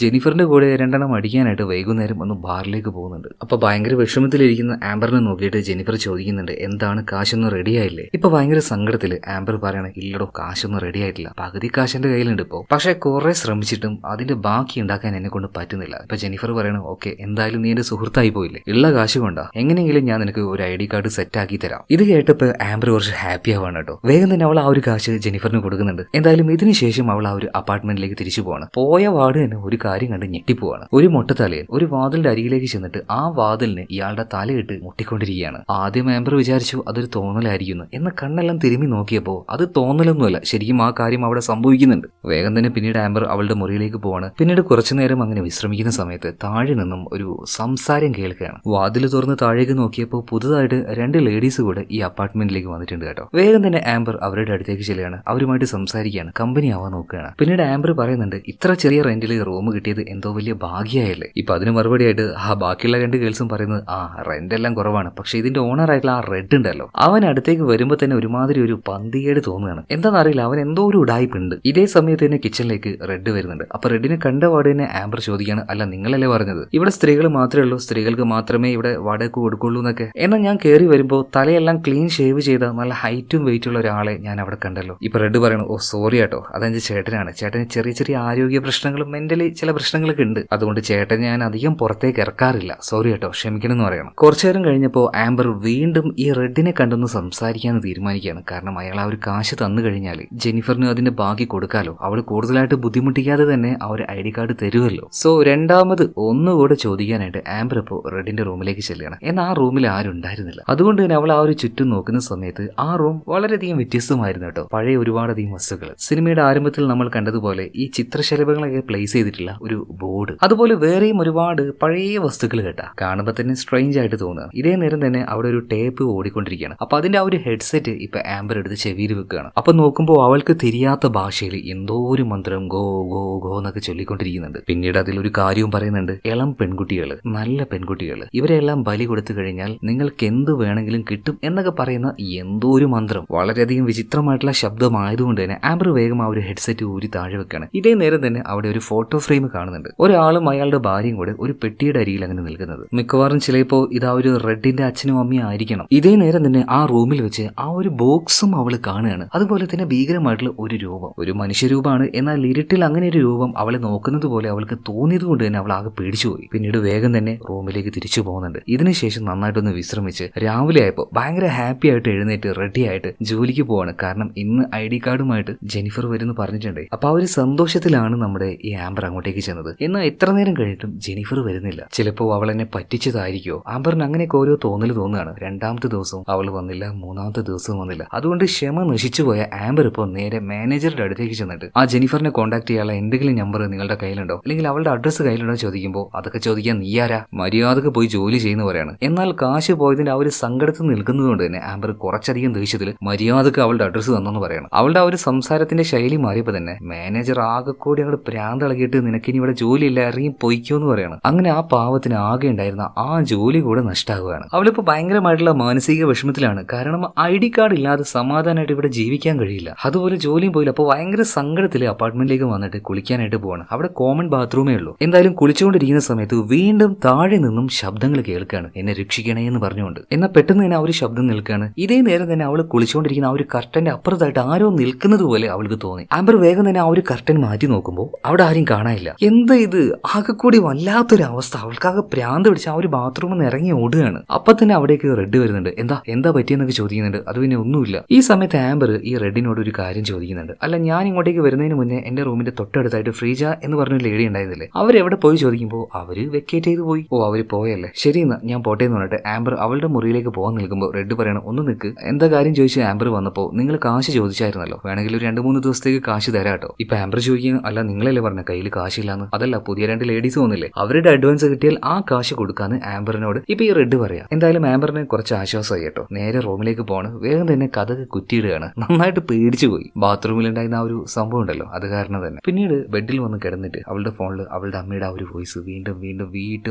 ജെനിഫറിന്റെ കൂടെ 2 എണ്ണം അടിക്കാനായിട്ട് വൈകുന്നേരം ഒന്ന് ബാറിലേക്ക് പോകുന്നുണ്ട്. അപ്പൊ ഭയങ്കര വിഷമത്തിലിരിക്കുന്ന ആംബറിനെ നോക്കിയിട്ട് ജെനിഫർ ചോദിക്കുന്നുണ്ട്, എന്താണ് കാശൊന്നും റെഡി ആയില്ലേ? ഇപ്പൊ ഭയങ്കര സങ്കടത്തില് ആംബർ പറയണ, ഇല്ലടോ കാശൊന്നും റെഡി ആയിട്ടില്ല, പകുതി കാശിന്റെ കയ്യിലുണ്ട് ഇപ്പോ, പക്ഷെ കുറെ ശ്രമിച്ചിട്ടും അതിന്റെ ബാക്കി ഉണ്ടാക്കാൻ എന്നെ കൊണ്ട് പറ്റുന്നില്ല. ഇപ്പൊ ജെനിഫർ പറയണം, ഓക്കെ എന്തായാലും നീ എന്റെ സുഹൃത്തായി പോയില്ലേ, ഉള്ള കാശ് കൊണ്ടാ എങ്ങനെയെങ്കിലും ഞാൻ നിനക്ക് ഒരു ID കാർഡ് സെറ്റ് ആക്കി തരാം. ഇത് കേട്ടപ്പോ ആംബർ കുറച്ച് ഹാപ്പി ആവാണ് കേട്ടോ. വേഗം തന്നെ അവൾ ആ ഒരു കാശ് ജെനിഫറിന് കൊടുക്കുന്നുണ്ട്. എന്തായാലും ഇതിനുശേഷം അവൾ ആ ഒരു അപ്പാർട്ട്മെന്റിലേക്ക് തിരിച്ചു പോവാണ്. പോയ വാർഡ് തന്നെ ഒരു കാര്യം കണ്ട് ഞെട്ടിപ്പോവാണ്. ഒരു മൊട്ടത്തലയൻ ഒരു വാതിലിന്റെ അരികിലേക്ക് ചെന്നിട്ട് ആ വാതിലിന് ഇയാളുടെ തലയിട്ട് മുട്ടിക്കൊണ്ടിരിക്കുകയാണ്. ആദ്യം ആംബർ വിചാരിച്ചു അതൊരു തോന്നലായിരിക്കുന്നു. എന്ന കണ്ണെല്ലാം തിരുമ്മി നോക്കിയപ്പോൾ അത് തോന്നലൊന്നുമല്ല, ശരിക്കും ആ കാര്യം അവിടെ സംഭവിക്കുന്നുണ്ട്. വിളിക്കുന്നുണ്ട്. വേഗം തന്നെ പിന്നീട് ആംബർ അവളുടെ മുറിയിലേക്ക് പോവാണ്. പിന്നീട് കുറച്ചു നേരം അങ്ങനെ വിശ്രമിക്കുന്ന സമയത്ത് താഴെ നിന്നും ഒരു സംസാരം കേൾക്കുകയാണ്. വാതിൽ തുറന്ന് താഴേക്ക് നോക്കിയപ്പോൾ പുതുതായിട്ട് 2 ലേഡീസ് കൂടെ ഈ അപ്പാർട്ട്മെന്റിലേക്ക് വന്നിട്ടുണ്ട് കേട്ടോ. വേഗം തന്നെ ആംബർ അവരുടെ അടുത്തേക്ക് ചെല്ലുകയാണ്. അവരുമായിട്ട് സംസാരിക്കുകയാണ്, കമ്പനി ആവാൻ നോക്കുകയാണ്. പിന്നീട് ആംബർ പറയുന്നുണ്ട്, ഇത്ര ചെറിയ റെന്റിൽ റൂം കിട്ടിയത് എന്തോ വലിയ ഭാഗ്യമായല്ലേ. ഇപ്പൊ അതിന് മറുപടിയായിട്ട് ബാക്കിയുള്ള 2 ഗേൾസും പറയുന്നത്, റെന്റ് എല്ലാം കുറവാണ്, പക്ഷെ ഇതിന്റെ ഓണർ ആയിട്ടുള്ള ആ റെഡ് ഉണ്ടല്ലോ, അവൻ അടുത്തേക്ക് വരുമ്പോ തന്നെ ഒരുമാതിരി ഒരു പന്തികേട് തോന്നുകയാണ്. എന്താണെന്നറിയില്ല, അവൻ എന്തോ ഒരു ഉടായ്പുണ്ട്. ഇതേ സമയത്ത് തന്നെ കിച്ചണിലേക്ക് റെഡ് വരുന്നുണ്ട്. അപ്പൊ റെഡിനെ കണ്ട പാട് തന്നെ ആംബർ ചോദിക്കുകയാണ്, അല്ല നിങ്ങളല്ലേ പറഞ്ഞത് ഇവിടെ സ്ത്രീകൾ മാത്രമേ ഉള്ളൂ, സ്ത്രീകൾക്ക് മാത്രമേ ഇവിടെ വാടക കൊടുക്കുള്ളൂ എന്നൊക്കെ. എന്നാൽ ഞാൻ കയറി വരുമ്പോൾ തലയെല്ലാം ക്ലീൻ ഷേവ് ചെയ്ത നല്ല ഹൈറ്റും വെയിറ്റുള്ള ഒരാളെ ഞാൻ അവിടെ കണ്ടല്ലോ. ഇപ്പൊ റെഡ് പറയണു, ഓ സോറി കേട്ടോ, അതെന്റെ ചേട്ടനാണ്. ചേട്ടന് ചെറിയ ചെറിയ ആരോഗ്യ പ്രശ്നങ്ങളും മെന്റലി ചില പ്രശ്നങ്ങളൊക്കെ ഉണ്ട്, അതുകൊണ്ട് ചേട്ടൻ ഞാൻ അധികം പുറത്തേക്ക് ഇറക്കാറില്ല, സോറി കേട്ടോ, ക്ഷമിക്കണം എന്ന് പറയണം. കുറച്ചു നേരം കഴിഞ്ഞപ്പോൾ ആംബർ വീണ്ടും ഈ റെഡിനെ കണ്ടൊന്ന് സംസാരിക്കാന്ന് തീരുമാനിക്കുകയാണ്. കാരണം അയാൾ ആ ഒരു കാശ് തന്നു കഴിഞ്ഞാൽ ജെനിഫറിന് അതിന്റെ ബാക്കി കൊടുക്കാലോ, അവൾ കൂടുതലായിട്ട് ബുദ്ധിമുട്ടിക്കാതെ തന്നെ ആ ഒരു ID കാർഡ് തരുമല്ലോ. സോ രണ്ടാമത് ഒന്നുകൂടെ ചോദിക്കാനായിട്ട് ആംബർ ഇപ്പോൾ റെഡിന്റെ റൂമിലേക്ക് ചെല്ലുകയാണ്. എന്നാൽ ആ റൂമിൽ ആരും ഉണ്ടായിരുന്നില്ല. അതുകൊണ്ട് തന്നെ അവൾ ആ ഒരു ചുറ്റും നോക്കുന്ന സമയത്ത് ആ റൂം വളരെയധികം വ്യത്യസ്തമായിരുന്നു കേട്ടോ. പഴയ ഒരുപാടധികം വസ്തുക്കൾ, സിനിമയുടെ ആരംഭത്തിൽ നമ്മൾ കണ്ടതുപോലെ ഈ ചിത്രശലഭങ്ങളൊക്കെ പ്ലേസ് ചെയ്തിട്ടുള്ള ഒരു ബോർഡ്, അതുപോലെ വേറെയും ഒരുപാട് പഴയ വസ്തുക്കൾ കേട്ടാ. കാണുമ്പോൾ തന്നെ സ്ട്രെയിഞ്ച് ആയിട്ട് തോന്നുക. ഇതേ നേരം തന്നെ അവിടെ ഒരു ടേപ്പ് ഓടിക്കൊണ്ടിരിക്കുകയാണ്. അപ്പൊ അതിന്റെ ആ ഒരു ഹെഡ്സെറ്റ് ഇപ്പൊ ആംബർ എടുത്ത് ചെവിയിൽ വെക്കുകയാണ്. അപ്പൊ നോക്കുമ്പോൾ അവൾക്ക് തിരിയാത്ത ഭാഷയിൽ എന്തോ ഒരു മന്ത്രം ഗോ ഗോ ഗോ എന്നൊക്കെ ചൊല്ലിക്കൊണ്ടിരിക്കുന്നുണ്ട്. പിന്നീട് അതിലൊരു കാര്യവും പറയുന്നുണ്ട്, ഇളം പെൺകുട്ടികൾ, നല്ല പെൺകുട്ടികൾ, ഇവരെല്ലാം ബലി കൊടുത്തു കഴിഞ്ഞാൽ നിങ്ങൾക്ക് എന്ത് വേണമെങ്കിലും കിട്ടും എന്നൊക്കെ പറയുന്ന എന്തോ ഒരു മന്ത്രം. വളരെയധികം വിചിത്രമായിട്ടുള്ള ശബ്ദമായതുകൊണ്ട് തന്നെ ആംബർ വേഗം ആ ഒരു ഹെഡ്സെറ്റ് ഊരി താഴെ വെക്കാണ്. ഇതേ നേരം തന്നെ അവിടെ ഒരു ഫോട്ടോ ഫ്രെയിം കാണുന്നുണ്ട്. ഒരാളും അയാളുടെ ഭാര്യയും കൂടെ ഒരു പെട്ടിയുടെ അരിയിൽ അങ്ങനെ നിൽക്കുന്നത്. മിക്കവാറും ചിലപ്പോൾ ഇതാ ഒരു റെഡിന്റെ അച്ഛനും അമ്മയും ആയിരിക്കണം. ഇതേ നേരം തന്നെ ആ റൂമിൽ വെച്ച് ആ ഒരു ബോക്സും അവൾ കാണുകയാണ്. അതുപോലെ തന്നെ ഭീകരമായിട്ടുള്ള ഒരു രൂപം, ഒരു മനുഷ്യരൂപമാണ്. എന്നാൽ ഇരുട്ടിൽ അങ്ങനെ ഒരു രൂപം അവളെ നോക്കുന്നത് പോലെ അവൾക്ക് തോന്നിയത് കൊണ്ട് തന്നെ അവൾ ആകെ പേടിച്ചുപോയി. പിന്നീട് വേഗം തന്നെ റൂമിലേക്ക് തിരിച്ചു പോകുന്നുണ്ട്. ഇതിനുശേഷം നന്നായിട്ടൊന്ന് വിശ്രമിച്ച് രാവിലെ ആയപ്പോൾ ഭയങ്കര ഹാപ്പി ആയിട്ട് എഴുന്നേറ്റ് റെഡി ആയിട്ട് ജോലിക്ക് പോവാണ്. കാരണം ഇന്ന് ID കാർഡുമായിട്ട് ജെനിഫർ വരുന്നു പറഞ്ഞിട്ടുണ്ട്. അപ്പൊ ആ ഒരു സന്തോഷത്തിലാണ് നമ്മുടെ ഈ ആംബർ അങ്ങോട്ടേക്ക് ചെന്നത്. എന്നാൽ എത്ര നേരം കഴിഞ്ഞിട്ടും ജെനിഫർ വരുന്നില്ല. ചിലപ്പോൾ അവൾ എന്നെ പറ്റിച്ചതായിരിക്കോ. ആംബറിന് അങ്ങനെയൊക്കെ ഓരോ തോന്നുകയാണ്. 2ാമത്തെ ദിവസവും അവൾ വന്നില്ല, 3ാമത്തെ ദിവസവും വന്നില്ല. അതുകൊണ്ട് ക്ഷമ നശിച്ചു പോയ ആംബർ ഇപ്പോൾ നേരെ മാനേജറുടെ അടുത്തേക്ക് ചെന്നിട്ട് ആ ജെനിഫറിനെ കോൺടാക്ട് ചെയ്യാനുള്ള എന്തെങ്കിലും നമ്പർ നിങ്ങളുടെ കയ്യിലുണ്ടോ, അല്ലെങ്കിൽ അവളുടെ അഡ്രസ്സ് കയ്യിലുണ്ടോ ചോദിക്കുമ്പോൾ അതൊക്കെ ചോദിക്കാൻ നീയാരാ, മര്യാദക്ക് പോയി ജോലി ചെയ്യുന്ന പറയാണ്. എന്നാൽ കാശ് പോയതിന്റെ ആ ഒരു സങ്കടത്തിൽ നിൽക്കുന്നതുകൊണ്ട് തന്നെ ആംബർ കുറച്ചധികം ദേഷ്യത്തിൽ മര്യാദക്ക് അവളുടെ അഡ്രസ്സ് തന്നെന്ന് പറയണം. അവളുടെ ആ ഒരു സംസാരത്തിന്റെ ശൈലി മാറിയപ്പോൾ തന്നെ മാനേജർ ആകെ കൂടി അങ്ങോട്ട് പ്രാന്തളകിയിട്ട് നിനക്കിനി ഇവിടെ ജോലിയില്ല, ഇറങ്ങി പൊയ്ക്കോ എന്ന് പറയണം. അങ്ങനെ ആ പാവത്തിന് ആകെ ഉണ്ടായിരുന്ന ആ ജോലി കൂടെ നഷ്ടമാകുകയാണ്. അവളിപ്പോൾ ഭയങ്കരമായിട്ടുള്ള മാനസിക വിഷമത്തിലാണ്. കാരണം ID കാർഡ് ഇല്ലാതെ സമാധാനമായിട്ട് ഇവിടെ ജീവിക്കാൻ കഴിയില്ല. അതുപോലെ ജോലിയും പോയില്ല. അപ്പോൾ ഭയങ്കര സങ്കടത്തിൽ അപ്പാർട്ട്മെന്റിലേക്ക് വന്നിട്ട് കുളിക്കാനായിട്ട് പോവാണ്. അവിടെ കോമൺ ബാത്റൂമേ ഉള്ളൂ. എന്തായാലും കുളിച്ചുകൊണ്ടിരിക്കുന്ന സമയത്ത് വീണ്ടും താഴെ നിന്നും ശബ്ദങ്ങൾ കേൾക്കുകയാണ്, എന്നെ രക്ഷിക്കണേ എന്ന് പറഞ്ഞുകൊണ്ട്. എന്നാൽ പെട്ടെന്ന് തന്നെ ആ ഒരു ശബ്ദം നിൽക്കുകയാണ്. ഇതേ നേരം തന്നെ അവൾ കുളിച്ചുകൊണ്ടിരിക്കുന്ന ആ ഒരു കർട്ടന്റെ അപ്പുറത്തായിട്ട് ആരോ നിൽക്കുന്നത് പോലെ അവൾക്ക് തോന്നി. ആംബർ വേഗം തന്നെ ആ ഒരു കർട്ടൻ മാറ്റി നോക്കുമ്പോൾ അവിടെ ആരും കാണാനില്ല. എന്താ ഇത്, ആകെ കൂടി വല്ലാത്തൊരു അവസ്ഥ. അവൾക്കാകെ പ്രാന്ത് പിടിച്ച് ആ ഒരു ബാത്റൂമിൽ നിന്ന് ഇറങ്ങി ഓടുകയാണ്. അപ്പൊ തന്നെ അവിടേക്ക് റെഡ് വരുന്നുണ്ട്. എന്താ പറ്റിയെന്നൊക്കെ ചോദിക്കുന്നുണ്ട്. അത് പിന്നെ ഒന്നുമില്ല. ഈ സമയത്ത് ആംബർ ഈ റെഡിനോട് ഒരു കാര്യം ചോദിക്കുന്നുണ്ട്. അല്ല, ഞാൻ ഇങ്ങോട്ടേക്ക് വരുന്നതിന് മുന്നേ എന്റെ റൂമിന്റെ തൊട്ടടുത്തായിട്ട് ഫ്രീജ എന്ന് പറഞ്ഞൊരു ലേഡി ഉണ്ടായിരുന്നില്ലേ, അവരെവിടെ പോയി ചോദിക്കുമ്പോൾ അവര് വെക്കേറ്റ് ചെയ്ത് പോയി. ഓ, അവര് പോയല്ലേ, ശരി എന്നാ ഞാൻ പോട്ടെ എന്ന് പറഞ്ഞിട്ട് ആംബർ അവളുടെ മുറിയിലേക്ക് പോകാൻ നിൽക്കുമ്പോൾ റെഡ് പറയണം, ഒന്ന് നിൽക്ക്, എന്താ കാര്യം ചോദിച്ച് ആംബർ വന്നപ്പോൾ നിങ്ങൾ കാശ് ചോദിച്ചായിരുന്നല്ലോ, വേണമെങ്കിൽ ഒരു 2-3 ദിവസത്തേക്ക് കാശ് തരാട്ടോ. ഇപ്പൊ ആംബർ ചോദിക്കുന്നു, അല്ല നിങ്ങളല്ലേ പറഞ്ഞ കയ്യിൽ കാശില്ലാന്ന്. അതല്ല, പുതിയ 2 ലേഡീസ് വന്നില്ലേ, അവരുടെ അഡ്വാൻസ് കിട്ടിയാൽ ആ കാശ് കൊടുക്കാന്ന് ആംബറിനോട് ഇപ്പൊ ഈ റെഡ് പറയാം. എന്തായാലും ആംബറിന് കുറച്ച് ആശ്വാസമായി കേട്ടോ. നേരെ റൂമിലേക്ക് പോണ്. വേഗം തന്നെ കഥക് കുറ്റിയിടുകയാണ്. നന്നായിട്ട് പേടിച്ചു പോയി. ബാത്റൂമിൽ ഉണ്ടായിരുന്ന ആ ഒരു സംഭവം ഉണ്ടല്ലോ, അത് കാരണം തന്നെ. പിന്നീട് ബെഡിൽ വന്ന് കിടന്നിട്ട് അവളുടെ ഫോണിൽ അവളുടെ അമ്മയുടെ ആ ഒരു വോയിസ് വീണ്ടും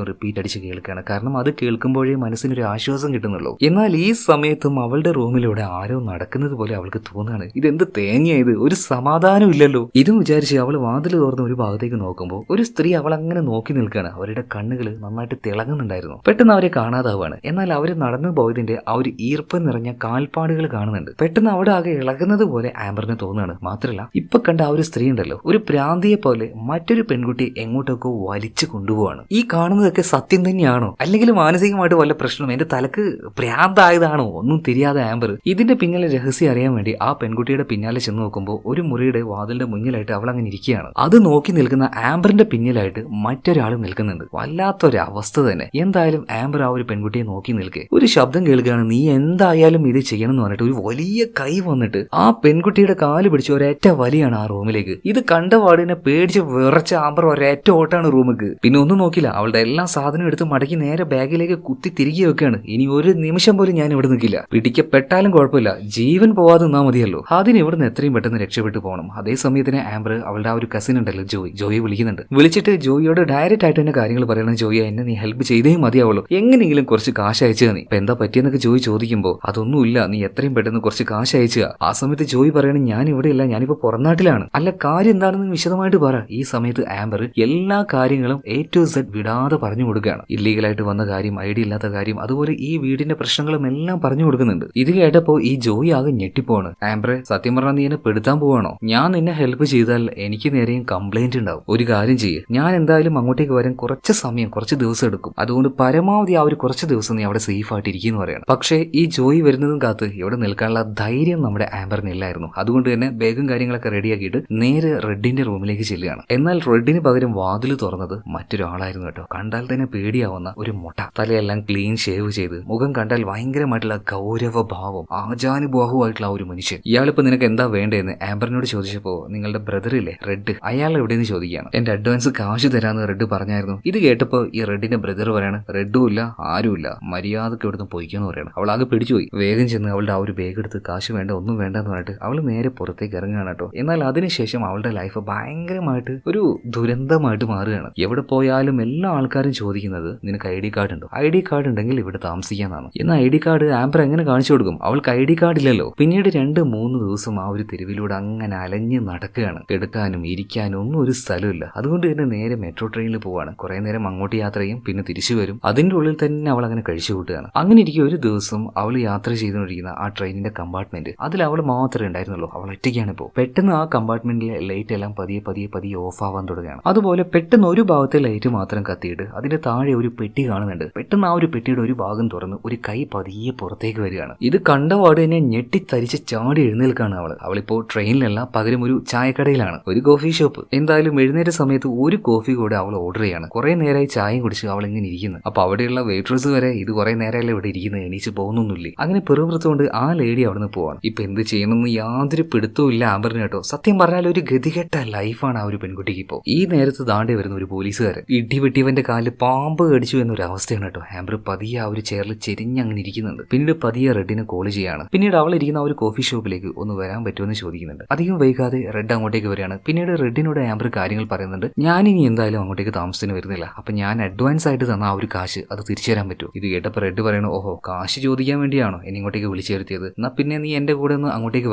റിപ്പീറ്റ് അടിച്ച് കേൾക്കുകയാണ്. കാരണം അത് കേൾക്കുമ്പോഴേ മനസ്സിനൊരു ആശ്വാസം കിട്ടുന്നുള്ളൂ. എന്നാൽ ഈ സമയത്തും അവളുടെ റൂമിലൂടെ ആരോ നടക്കുന്നത് പോലെ അവൾക്ക് തോന്നുകയാണ്. ഇതെന്ത് തേങ്ങയായത്, ഒരു സമാധാനം ഇല്ലല്ലോ. ഇതും വിചാരിച്ച് അവൾ വാതിൽ തുറന്ന് ഒരു ഭാഗത്തേക്ക് നോക്കുമ്പോൾ ഒരു സ്ത്രീ അവൾ അങ്ങനെ നോക്കി നിൽക്കുകയാണ്. അവരുടെ കണ്ണുകൾ നന്നായിട്ട് തിളങ്ങുന്നുണ്ടായിരുന്നു. പെട്ടെന്ന് അവരെ കാണാതാവാണ്. എന്നാൽ അവർ നടന്നു പോയതിന്റെ ആ ഒരു ഈർപ്പം നിറഞ്ഞ കാൽപ്പാടുകൾ കാണുന്നുണ്ട്. പെട്ടെന്ന് അവിടെ ആകെ ഇളകുന്നത് പോലെ ആംബറിന് തോന്നുകയാണ്. മാത്രമല്ല ഇപ്പൊ കണ്ട ആ ഒരു സ്ത്രീ ഉണ്ടല്ലോ, ഒരു പ്രാന്തിയെ പോലെ മറ്റൊരു പെൺകുട്ടി എങ്ങോട്ടൊക്കെ വലിച്ചു കൊണ്ടുപോവാണ്. ഈ കാണുന്നതൊക്കെ സത്യം തന്നെയാണോ, അല്ലെങ്കിൽ മാനസികമായിട്ട് വല്ല പ്രശ്നം, എന്റെ തലക്ക് പ്രാന്തായതാണോ, ഒന്നും തിരിയാതെ ആംബർ ഇതിന്റെ പിന്നിലെ രഹസ്യം അറിയാൻ വേണ്ടി ആ പെൺകുട്ടിയുടെ പിന്നാലെ ചെന്ന് നോക്കുമ്പോൾ ഒരു മുറിയുടെ വാതിലിന്റെ മുന്നിലായിട്ട് അവൾ അങ്ങനെ ഇരിക്കുകയാണ്. അത് നോക്കി നിൽക്കുന്ന ആംബറിന്റെ പിന്നിലായിട്ട് മറ്റൊരാൾ നിൽക്കുന്നുണ്ട്. വല്ലാത്തൊരവസ്ഥ തന്നെ. എന്തായാലും ആംബർ ആ ഒരു പെൺകുട്ടിയെ നോക്കി നിൽക്കെ ഒരു ശബ്ദം കേൾക്കുകയാണ്, നീ എന്തായാലും ഇത് ചെയ്യണം എന്ന് പറഞ്ഞിട്ട് ഒരു വലിയ കൈ വന്നിട്ട് ആ പെൺകുട്ടിയുടെ കാല് പിടിച്ച് ഒരൊറ്റ വലിയാണ് ആ റൂമിലേക്ക്. ഇത് കണ്ട പാടിനെ പേടിച്ച് വിറച്ച ആംബർ ഒരേറ്റ ഓട്ടാണ് റൂമിക്ക്. പിന്നെ ഒന്നും നോക്കില്ല, അവളുടെ എല്ലാ സാധനവും എടുത്ത് മടക്കി നേരെ ബാഗിലേക്ക് കുത്തി തിരികെ വെക്കുകയാണ്. ഇനി ഒരു നിമിഷം പോലും ഞാൻ ഇവിടെ നിൽക്കില്ല, പിടിക്കപ്പെട്ടാലും കുഴപ്പമില്ല, ജീവൻ പോവാതെ നിന്നാ മതിയല്ലോ. അതിന് ഇവിടുന്ന് എത്രയും പെട്ടെന്ന് രക്ഷപ്പെട്ടു പോകണം. അതേ സമയത്തിന് ആംബർ അവളുടെ ആ ഒരു കസിൻ ഉണ്ടല്ലോ ജോയി വിളിക്കുന്നുണ്ട്. വിളിച്ചിട്ട് ജോയിയോട് ഡയറക്റ്റ് ആയിട്ട് തന്നെ കാര്യങ്ങൾ പറയണം. ജോയി, എന്നെ നീ ഹെൽപ്പ് ചെയ്തേ മതിയാവുള്ളൂ, എങ്ങനെയെങ്കിലും കുറച്ച് കാശ് അയച്ചു നീ. ഇപ്പൊ എന്താ പറ്റിയെന്നൊക്കെ ജോയി ചോദിക്കുമ്പോൾ അതൊന്നുമില്ല, നീ എത്രയും പെട്ടെന്ന് കുറച്ച് കാശ് അയച്ചുക. ആ സമയത്ത് ജോയി പറയണം, ഞാൻ ഇവിടെ ഇല്ല, ഞാനിപ്പോ പുറം നാട്ടിലാണ്. അല്ല, കാര്യം എന്താണെന്ന് വിശദമായിട്ട് പറ. ഈ സമയത്ത് ആംബർ എല്ലാ കാര്യങ്ങളും A to Z വിടാതെ പറഞ്ഞു കൊടുക്കുകയാണ്. ഇല്ലീഗലായിട്ട് വന്ന കാര്യം, ഐഡിയ ഇല്ലാത്ത കാര്യം, അതുപോലെ ഈ വീടിന്റെ പ്രശ്നങ്ങളും എല്ലാം പറഞ്ഞു കൊടുക്കുന്നുണ്ട്. ഇത് കേട്ടപ്പോ ഈ ജോയി ആകെ ഞെട്ടിപ്പോണ്. ആംബറെ, സത്യം പറഞ്ഞാൽ നീ എന്നെ പെടുത്താൻ പോവാണോ? ഞാൻ നിന്നെ ഹെൽപ്പ് ചെയ്താൽ എനിക്ക് നേരെയും കംപ്ലൈന്റ് ഉണ്ടാവും. ഒരു കാര്യം ചെയ്യ്, ഞാൻ എന്തായാലും അങ്ങോട്ടേക്ക് വരാൻ കുറച്ച് ദിവസം എടുക്കും, അതുകൊണ്ട് പരമാവധി ആ ഒരു കുറച്ച് ദിവസം നീ അവിടെ സേഫ് ആയിട്ട് ഇരിക്കുന്നു പറയണം. പക്ഷേ ഈ ജോയി വരുന്നതും കാത്ത് ഇവിടെ നിൽക്കാനുള്ള ധൈര്യം നമ്മുടെ ആംബറിന് ഇല്ലായിരുന്നു. അതുകൊണ്ട് തന്നെ ബാഗും കാര്യങ്ങളൊക്കെ റെഡിയാക്കിയിട്ട് നേരെ റെഡിന്റെ റൂമിലേക്ക് ചെല്ലുകയാണ്. എന്നാൽ റെഡിന് പകരം വാതിൽ തുറന്നത് മറ്റൊരാളായിരുന്നു കേട്ടോ. കണ്ടാൽ തന്നെ പേടിയാവുന്ന ഒരു മൊട്ട, തലയെല്ലാം ക്ലീൻ ഷേവ് ചെയ്ത്, മുഖം കണ്ടാൽ ഭയങ്കരമായിട്ടുള്ള ഗൗരവഭാവം, ആചാനുബാഹുവായിട്ടുള്ള ആ ഒരു മനുഷ്യൻ. ഇയാളിപ്പോ നിനക്ക് എന്താ വേണ്ടതെന്ന് ആംബറിനോട് ചോദിച്ചപ്പോ, നിങ്ങളുടെ ബ്രദർ ഇല്ലേ റെഡ്, അയാൾ എവിടെയെന്ന് ചോദിക്കുകയാണ്. എന്റെ അഡ്വാൻസ് കാശ് തരാന്ന് റെഡ് പറഞ്ഞായിരുന്നു. ഇത് കേട്ടപ്പോ ഈ റെഡിന്റെ ബ്രദർ പറയാണ്, റെഡും ഇല്ല ആരുമില്ല, മര്യാദക്ക് ഇവിടുന്ന് പൊയ്ക്കെന്ന് പറയണം. അവൾ ആകെ പിടിച്ചുപോയി. വേഗം ചെന്ന് അവളുടെ ആ ഒരു ബാഗ് എടുത്ത്, കാശ് വേണ്ട ഒന്നും വേണ്ടെന്ന് പറഞ്ഞിട്ട് അവൾ നേരെ പുറത്തേക്ക് ഇറങ്ങുകയാണ് കേട്ടോ. എന്നാൽ അതിനുശേഷം അവളുടെ ലൈഫ് ഭയങ്കരമായിട്ട് ഒരു ദുരന്തമായിട്ട് മാറുകയാണ്. എവിടെ പോയാലും എല്ലാ ആൾക്കാരും ചോദിക്കുന്നത്, നിനക്ക് ID കാർഡ് ഉണ്ടോ? ID കാർഡ് ഉണ്ടെങ്കിൽ ഇവിടെ താമസിക്കാന്നാണ്. എന്നാൽ ID കാർഡ് ആംബർ എങ്ങനെ കാണിച്ചു കൊടുക്കും? അവൾക്ക് ID കാർഡ് ഇല്ലല്ലോ. പിന്നീട് 2-3 ദിവസം ആ ഒരു തെരുവിലൂടെ അങ്ങനെ അലഞ്ഞ് നടക്കുകയാണ്. എടുക്കാനും ഇരിക്കാനും ഒന്നും ഒരു സ്ഥലമില്ല. അതുകൊണ്ട് തന്നെ നേരെ മെട്രോ ട്രെയിനിൽ പോവാണ്. കുറെ നേരം അങ്ങോട്ട് യാത്ര ചെയ്യും, പിന്നെ തിരിച്ചു വരും. അതിന്റെ ഉള്ളിൽ തന്നെ അവൾ അങ്ങനെ കഴിച്ചു കൂട്ടുകയാണ്. അങ്ങനെ ഇരിക്കും ഒരു ദിവസം അവൾ യാത്ര ചെയ്തുകൊണ്ടിരിക്കുന്ന ആ ട്രെയിനിന്റെ കമ്പാർട്ട്മെന്റ്, അതിൽ അവൾ മാത്രമേ ഉണ്ടായിരുന്നുള്ളൂ. അവൾ ഒറ്റയ്ക്കാണ് ഇപ്പോൾ. പെട്ടെന്ന് ആ കമ്പാർട്ട്മെന്റിലെ ലൈറ്റ് എല്ലാം പതിയെ ഓഫ് ആവാൻ തുടങ്ങുകയാണ്. അതുപോലെ പെട്ടെന്ന് ഒരു ഭാഗത്തെ ലൈറ്റ് മാത്രം കത്തിയിട്ട് അതിന്റെ താഴെ ഒരു പെട്ടി കാണുന്നുണ്ട്. പെട്ടെന്ന് ആ ഒരു പെട്ടിയുടെ ഒരു ഭാഗം തുറന്ന് ഒരു കൈ പതിയെ പുറത്തേക്ക് വരികയാണ്. ഇത് കണ്ടപാട് തന്നെ ഞെട്ടിത്തരിച്ച് ചാടി എഴുന്നേൽക്കാണ് അവളിപ്പോ ട്രെയിനിലല്ല, പകരം ഒരു ചായക്കടയിലാണ്, ഒരു കോഫി ഷോപ്പ്. എന്തായാലും എഴുന്നേറ്റ സമയത്ത് ഒരു കോഫി കൂടെ അവൾ ഓർഡർ ചെയ്യാണ്. കുറെ നേരമായി ചായയും കുടിച്ച് അവൾ ഇങ്ങനെ ഇരിക്കുന്നു. അപ്പൊ അവിടെയുള്ള വെയിട്രസ് വരെ ഇത് കുറെ നേരമല്ലേ ഇവിടെ ഇരിക്കുന്നത്, എണീച്ച് പോകുന്നൊന്നുമില്ലേ. അങ്ങനെ പെറുപുറത്തുകൊണ്ട് ആ ലേഡി അവിടുന്ന് പോവാണ്. ഇപ്പൊ എന്ത് ചെയ്യണമെന്ന് യാതൊരു പിടുത്തവും ഇല്ല ആംബറിന് കേട്ടോ. സത്യം പറഞ്ഞാൽ ഒരു ഗതികെട്ട ലൈഫാണ് ആ ഒരു പെൺകുട്ടിക്ക് ഇപ്പോൾ. ഈ നേരത്ത് താണ്ടി വരുന്ന ഒരു പോലീസുകാരൻ ഇടിവെട്ടിവന്റെ കാലിൽ പാമ്പ് കടിച്ചു എന്നൊരു അവസ്ഥയാണ് കേട്ടോ. ആംബർ പതിയെ ആ ഒരു ചെയറിൽ ചെരിഞ്ഞങ്ങനെ ഇരിക്കുന്നുണ്ട്. പിന്നീട് പതിയെ റെഡിനെ കോൾ ചെയ്യാണ്. പിന്നീട് അവൾ ഇരിക്കുന്ന ആ ഒരു കോഫി ഷോപ്പിലേക്ക് ഒന്ന് വരാൻ പറ്റുമെന്ന് ചോദിക്കുന്നുണ്ട്. അധികം വൈകാതെ റെഡ് അങ്ങോട്ടേക്ക് വരികയാണ്. പിന്നീട് റെഡിനോട് ആംബർ കാര്യങ്ങൾ പറയുന്നുണ്ട്. ഞാനിനി എന്തായാലും അങ്ങോട്ടേക്ക് താമസത്തിന് വരുന്നില്ല, അപ്പൊ ഞാൻ അഡ്വാൻസ് ആയിട്ട് തന്ന ആ ഒരു കാശ് അത് തിരിച്ചു തരാൻ പറ്റുമോ? ഇത് കേട്ടപ്പോൾ റെഡ് പറയണു, ഓഹോ, കാശ് ചോദിക്കാൻ വേണ്ടിയാണോ എന്നെ ഇങ്ങോട്ടേക്ക് വിളിച്ചു വരുത്തിയത്? എന്നാ പിന്നെ നീ എന്റെ കൂടെ ഒന്ന് അങ്ങോട്ടേക്ക്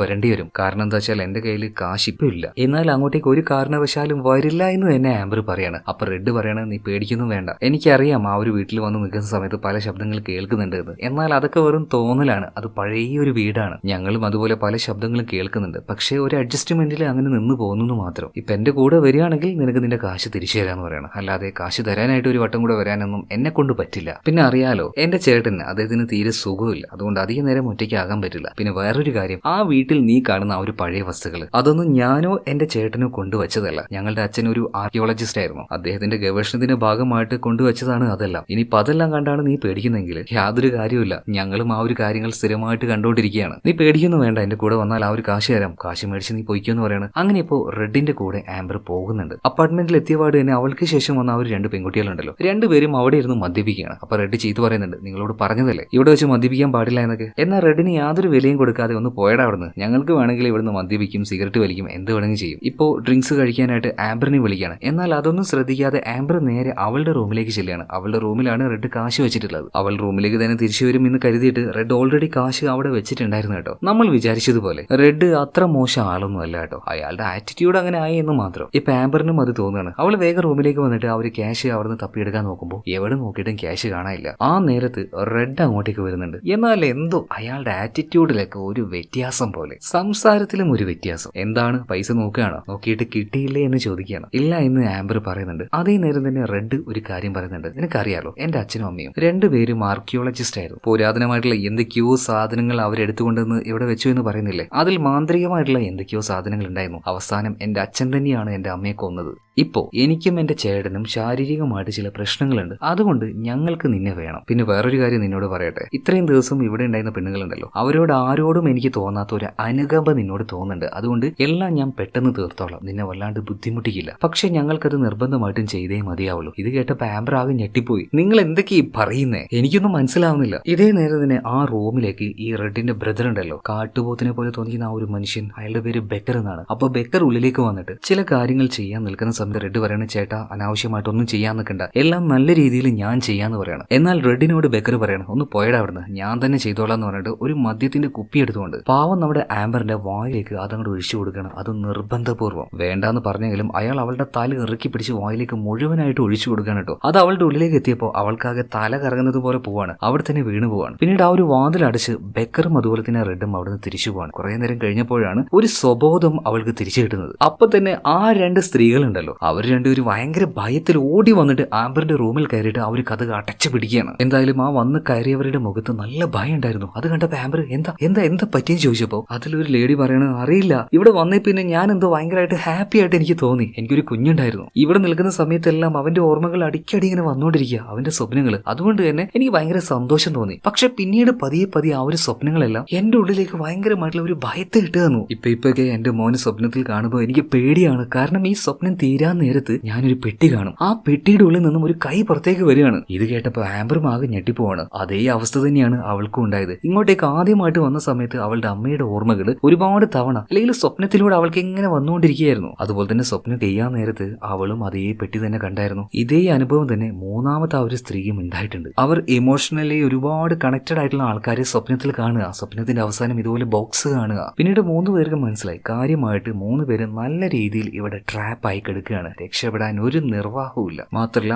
വരേണ്ടി വരും. കാരണം എന്താ വെച്ചാൽ എന്റെ കയ്യിൽ കാശ് ഇപ്പം ഇല്ല. എന്നാൽ അങ്ങോട്ടേക്ക് ഒരു കാരണവശാലും വരില്ല എന്ന് തന്നെ ആംബർ പറയാണ്. അപ്പൊ റെഡ് പറയണ, നീ പേടിക്കൊന്നും വേണ്ട, എനിക്കറിയാം ആ ഒരു വീട്ടിൽ വന്ന് നിൽക്കുന്ന സമയത്ത് പല ശബ്ദങ്ങൾ കേൾക്കുന്നുണ്ട് എന്ന്. എന്നാൽ അതൊക്കെ വെറും തോന്നലാണ്, അത് പഴയ ഒരു വീടാണ്. ഞങ്ങളും അതുപോലെ പല ശബ്ദങ്ങളും കേൾക്കുന്നുണ്ട്, പക്ഷേ ഒരു അഡ്ജസ്റ്റ്മെന്റിൽ അങ്ങനെ നിന്ന് പോകുന്നു മാത്രം. ഇപ്പൊ എന്റെ കൂടെ വരികയാണെങ്കിൽ നിനക്ക് നിന്റെ കാശ് തിരിച്ചു തരാന്ന് പറയണം. അല്ലാതെ കാശ് തരാനായിട്ട് ഒരു വട്ടം കൂടെ വരാനൊന്നും എന്നെ കൊണ്ട് പറ്റില്ല. പിന്നെ അറിയാലോ, എന്റെ ചേട്ടന് അദ്ദേഹത്തിന് തീരെ സുഖമില്ല, അതുകൊണ്ട് അധികം നേരം ഒറ്റയ്ക്ക് ആകാൻ പറ്റില്ല. പിന്നെ വേറൊരു കാര്യം, ആ വീട്ടിൽ നീ കാണുന്ന ആ ഒരു പഴയ വസ്തുക്കൾ അതൊന്നും ഞാനോ എന്റെ ചേട്ടനോ കൊണ്ടുവച്ചതല്ല. ഞങ്ങളുടെ അച്ഛൻ ഒരു ആർക്കിയോളജിസ്റ്റ് ആയിരുന്നു, അദ്ദേഹത്തിന്റെ ഗവേഷണത്തിന്റെ ഭാഗമായിട്ട് കൊണ്ടുവച്ചതാണ് അതെല്ലാം. ഇനിയിപ്പോൾ അതെല്ലാം കണ്ടാണ് നീ പേടിക്കുന്നെങ്കിൽ യാതൊരു കാര്യമില്ല, ഞങ്ങളും ആ ഒരു കാര്യങ്ങൾ സ്ഥിരമായിട്ട് കണ്ടുകൊണ്ടിരിക്കുകയാണ്. നീ പേടിക്കൊന്നും വേണ്ട, എന്റെ കൂടെ വന്നാൽ ആ ഒരു കാശ് തരാം, കാശ് മേടിച്ച് നീ പൊയ്ക്കുമെന്ന് പറയണം. അങ്ങനെ ഇപ്പോൾ റെഡിന്റെ കൂടെ ആംബർ പോകുന്നുണ്ട്. അപ്പാർട്ട്മെന്റിൽ എത്തിയപാട് തന്നെ അവൾക്ക് ശേഷം വന്ന ആ ഒരു 2 പെൺകുട്ടികളുണ്ടല്ലോ, രണ്ടുപേരും അവിടെ ഇരുന്ന് മദ്യപിക്കുകയാണ്. അപ്പൊ റെഡ് ചീത്ത പറയുന്നുണ്ട്, നിങ്ങളോട് പറഞ്ഞതല്ലേ ഇവിടെ വെച്ച് മദ്യപിക്കാൻ പാടില്ല എന്നൊക്കെ. എന്നാൽ റെഡിന് യാതൊരു വിലയും കൊടുക്കാതെ ഒന്ന് പോയടാ അവിടുന്ന്, ഞങ്ങൾക്ക് വേണമെങ്കിൽ ഇവിടുന്ന് മദ്യപിക്കും, സിഗരറ്റ് വലിക്കും, എന്ത് വേണമെങ്കിൽ ചെയ്യും. ഇപ്പോൾ ഡ്രിങ്ക്സ് കഴിക്കാനായിട്ട് ആംബറിനെ വിളിക്കുകയാണ്. എന്നാൽ അതൊന്നും ശ്രദ്ധിക്കാതെ ആംബർ നേരെ അവളുടെ റൂമിലേക്ക് ചെല്ലുകയാണ്. അവളുടെ റൂമിലാണ് റെഡ് കാശ് വെച്ചിട്ടുള്ളത്. അവൾ റൂമിലേക്ക് തന്നെ തിരിച്ചു വരും എന്ന് കരുതിയിട്ട് റെഡ് ഓൾറെഡി കാശ് അവിടെ വെച്ചിട്ടുണ്ടായിരുന്നു കേട്ടോ. നമ്മൾ വിചാരിച്ചതുപോലെ റെഡ് അത്ര മോശം ആളൊന്നും അല്ല കേട്ടോ, അയാളുടെ ആറ്റിറ്റ്യൂഡ് അങ്ങനെ ആയി എന്ന് മാത്രം. ഇപ്പൊ ആംബറിനും അത് തോന്നുകയാണ്. അവൾ വേഗം റൂമിലേക്ക് വന്നിട്ട് ആ ഒരു ക്യാഷ് അവിടുന്ന് തപ്പിയെടുക്കാൻ നോക്കുമ്പോൾ എവിടെ നോക്കിയിട്ടും ക്യാഷ് കാണാനില്ല. ആ നേരത്ത് റെഡ് അങ്ങോട്ടേക്ക് വരുന്നുണ്ട്. എന്നാൽ എന്തോ അയാളുടെ ആറ്റിറ്റ്യൂഡിലൊക്കെ ഒരു വ്യത്യാസം പോലെ, സംസാരത്തിലും ഒരു വ്യത്യാസം. എന്താണ്, പൈസ നോക്കുകയാണോ? നോക്കിയിട്ട് കിട്ടിയില്ലേ എന്ന് ചോദിക്കുകയാണ്. ഇല്ല എന്ന് ആംബർ പറയുന്നുണ്ട്. അതേ നേരം തന്നെ റെഡ് ഒരു കാര്യം പറയുന്നുണ്ട്. നിനക്കറിയാലോ, എന്റെ അച്ഛനും അമ്മയും രണ്ടുപേരും ആർക്കിയോളജിസ്റ്റ് ആയിരുന്നു. പുരാതനമായിട്ടുള്ള എന്തൊക്കെയോ സാധനങ്ങൾ അവരെടുത്തുകൊണ്ടെന്ന് ഇവിടെ വെച്ചു എന്ന് പറയുന്നില്ലേ, അതിൽ മാന്ത്രികമായിട്ടുള്ള എന്തൊക്കെയോ സാധനങ്ങൾ ഉണ്ടായിരുന്നു. അവസാനം എന്റെ അച്ഛൻ തന്നെയാണ് എന്റെ അമ്മയെ കൊന്നത്. ഇപ്പോ എനിക്കും എന്റെ ചേട്ടനും ശാരീരികമായിട്ട് ചില പ്രശ്നങ്ങളുണ്ട്, അതുകൊണ്ട് ഞങ്ങൾക്ക് നിന്നെ വേണം. പിന്നെ വേറൊരു കാര്യം നിന്നോട് പറയട്ടെ, ഇത്രയും ദിവസം ഇവിടെ ഉണ്ടായിരുന്ന പെണ്ണുങ്ങളുണ്ടല്ലോ, അവരോട് ആരോടും എനിക്ക് തോന്നാത്ത ഒരു അനുകമ്പ നിന്നോട് തോന്നുന്നുണ്ട്. അതുകൊണ്ട് എല്ലാം ഞാൻ പെട്ടെന്ന് തീർത്തോളാം, നിന്നെ വല്ലാണ്ട് ബുദ്ധിമുട്ടിക്കില്ല. പക്ഷെ ഞങ്ങൾക്കത് നിർബന്ധമായിട്ടും ചെയ്തേ മതിയാവുള്ളൂ. ഇത് കേട്ടപ്പോ ആംബർ ആകെ ഞെട്ടിപ്പോയി. നിങ്ങൾ എന്തൊക്കെയാ പറയുന്നേ? എനിക്കൊന്നും മനസ്സിലാവുന്നില്ല. ഇതേ നേരം തന്നെ ആ റൂമിലേക്ക് ഈ റെഡിന്റെ ബ്രദർ ഉണ്ടല്ലോ, കാട്ടുപോത്തിനെ പോലെ തോന്നിക്കുന്ന ആ ഒരു മനുഷ്യൻ, അയാളുടെ പേര് ബെക്കർ എന്നാണ്. അപ്പൊ ബെക്കർ ഉള്ളിലേക്ക് വന്നിട്ട് ചില കാര്യങ്ങൾ ചെയ്യാൻ നിൽക്കുന്ന സമയത്ത് റെഡ് പറയണ, ചേട്ടാ അനാവശ്യമായിട്ടൊന്നും ചെയ്യാൻ നിൽക്കണ്ട, എല്ലാം നല്ല രീതിയിൽ ഞാൻ ചെയ്യാന്ന് പറയണം. എന്നാൽ റെഡിനോട് ബെക്കർ പറയണം, ഒന്ന് പോയടാ അവിടുന്ന്, ഞാൻ തന്നെ ചെയ്തോളാം എന്ന് പറഞ്ഞിട്ട് ഒരു മദ്യത്തിന്റെ കുപ്പി എടുത്തുകൊണ്ട് പാവം നമ്മുടെ ആംബറിന്റെ വായിലേക്ക് അതങ്ങോട്ട് ഒഴിച്ചു കൊടുക്കണം. അത് നിർബന്ധപൂർവ്വം. വേണ്ടാന്ന് പറഞ്ഞെങ്കിലും അയാൾ അവളുടെ തല ഇറക്കി പിടിച്ച് വായിലേക്ക് മുഴുവനായിട്ട് ഒഴിച്ചു കൊടുക്കാൻ കേട്ടോ. അത് അവളുടെ ഉള്ളിലേക്ക് എത്തിയപ്പോൾ അവൾക്കാകെ തല കറങ്ങുന്നത് പോലെ പോവാണ്, അവിടെ തന്നെ വീണു പോവാണ്. പിന്നീട് ആ ഒരു വാതിൽ അടച്ച് ബെക്കറും അതുപോലെ തന്നെ റെഡും അവിടുന്ന് തിരിച്ചു പോവാണ്. കുറെ നേരം കഴിഞ്ഞപ്പോഴാണ് ഒരു സ്വബോധം അവൾക്ക് തിരിച്ചു കിട്ടുന്നത്. അപ്പൊ തന്നെ ആ രണ്ട് സ്ത്രീകളുണ്ടല്ലോ, അവർ രണ്ടുപേരും ഭയങ്കര ഭയത്തിൽ ഓടി വന്നിട്ട് ആംബറിന്റെ റൂമിൽ കയറിയിട്ട് ആ ഒരു കഥ അടച്ചു പിടിക്കുകയാണ്. എന്തായാലും ആ വന്ന് കയറിയവരുടെ മുഖത്ത് നല്ല ഭയം ഉണ്ടായിരുന്നു. അത് കണ്ടപ്പോ ആംബർ എന്താ എന്താ എന്താ പറ്റിയെന്ന് ചോദിച്ചപ്പോ അതിലൊരു ലേഡി പറയണ, അറിയില്ല, ഇവിടെ വന്നേ പിന്നെ ഞാൻ എന്തോ ഭയങ്കരമായിട്ട് ഹാപ്പി ആയിട്ട് എനിക്ക് തോന്നി. എനിക്കൊരു കുഞ്ഞുണ്ടായിരുന്നു, ഇവിടെ നിൽക്കുന്ന സമയത്തെല്ലാം അവന്റെ ഓർമ്മകൾ അടിക്കടി ഇങ്ങനെ വന്നുകൊണ്ടിരിക്കുക, അവന്റെ സ്വപ്നങ്ങൾ. അതുകൊണ്ട് തന്നെ എനിക്ക് ഭയങ്കര സന്തോഷം തോന്നി. പക്ഷെ പിന്നീട് പതിയെ പതിയെ ആ ഒരു സ്വപ്നങ്ങളെല്ലാം എന്റെ ഉള്ളിലേക്ക് ഭയങ്കരമായിട്ടുള്ള ഒരു ഭയത്തെ ഇട്ട് തന്നു. ഇപ്പൊക്കെ എന്റെ മോന് സ്വപ്നത്തിൽ കാണുമ്പോൾ എനിക്ക് പേടിയാണ്. കാരണം ഈ സ്വപ്നം തീരാൻ നേരത്ത് ഞാനൊരു പെട്ടി കാണും, ആ പെട്ടിയുടെ ഉള്ളിൽ നിന്നും ഒരു കൈ പുറത്തേക്ക് വരികയാണ്. ഇത് കേട്ടപ്പോൾ ആംബറും ആകെ ഞെട്ടിപ്പോവാണ്. അതേ അവസ്ഥ തന്നെയാണ് അവൾക്കും ഉണ്ടായത്. ഇങ്ങോട്ടേക്ക് ആദ്യമായിട്ട് വന്ന സമയത്ത് അവളുടെ അമ്മയുടെ ഓർമ്മകൾ ഒരുപാട് തവണ അല്ലെങ്കിൽ സ്വപ്നത്തിലൂടെ അവൾക്ക് ഇങ്ങനെ വന്നുകൊണ്ടിരിക്കുകയായിരുന്നു. അതുപോലെ തന്നെ സ്വപ്നം ചെയ്യാൻ നേരത്ത് അവളും അതേ പെട്ടി തന്നെ കണ്ടായിരുന്നു. ഇതേ അനുഭവം തന്നെ മൂന്നാമത്തെ ആ ഒരു സ്ത്രീയും ഉണ്ടായിട്ടുണ്ട്. അവർ ഇമോഷണലി ഒരുപാട് കണക്റ്റഡ് ആയിട്ടുള്ള ആൾക്കാരെ സ്വപ്നത്തിൽ കാണുക, സ്വപ്നത്തിന്റെ അവസാനം ഇതുപോലെ ബോക്സ് കാണുക. പിന്നീട് 3 പേർക്ക് മനസ്സിലായി, കാര്യമായിട്ട് 3 പേര് നല്ല രീതിയിൽ ഇവിടെ ട്രാപ്പായി കിടക്കുകയാണ്, രക്ഷപ്പെടാൻ ഒരു നിർവാഹവും ഇല്ല. മാത്രമല്ല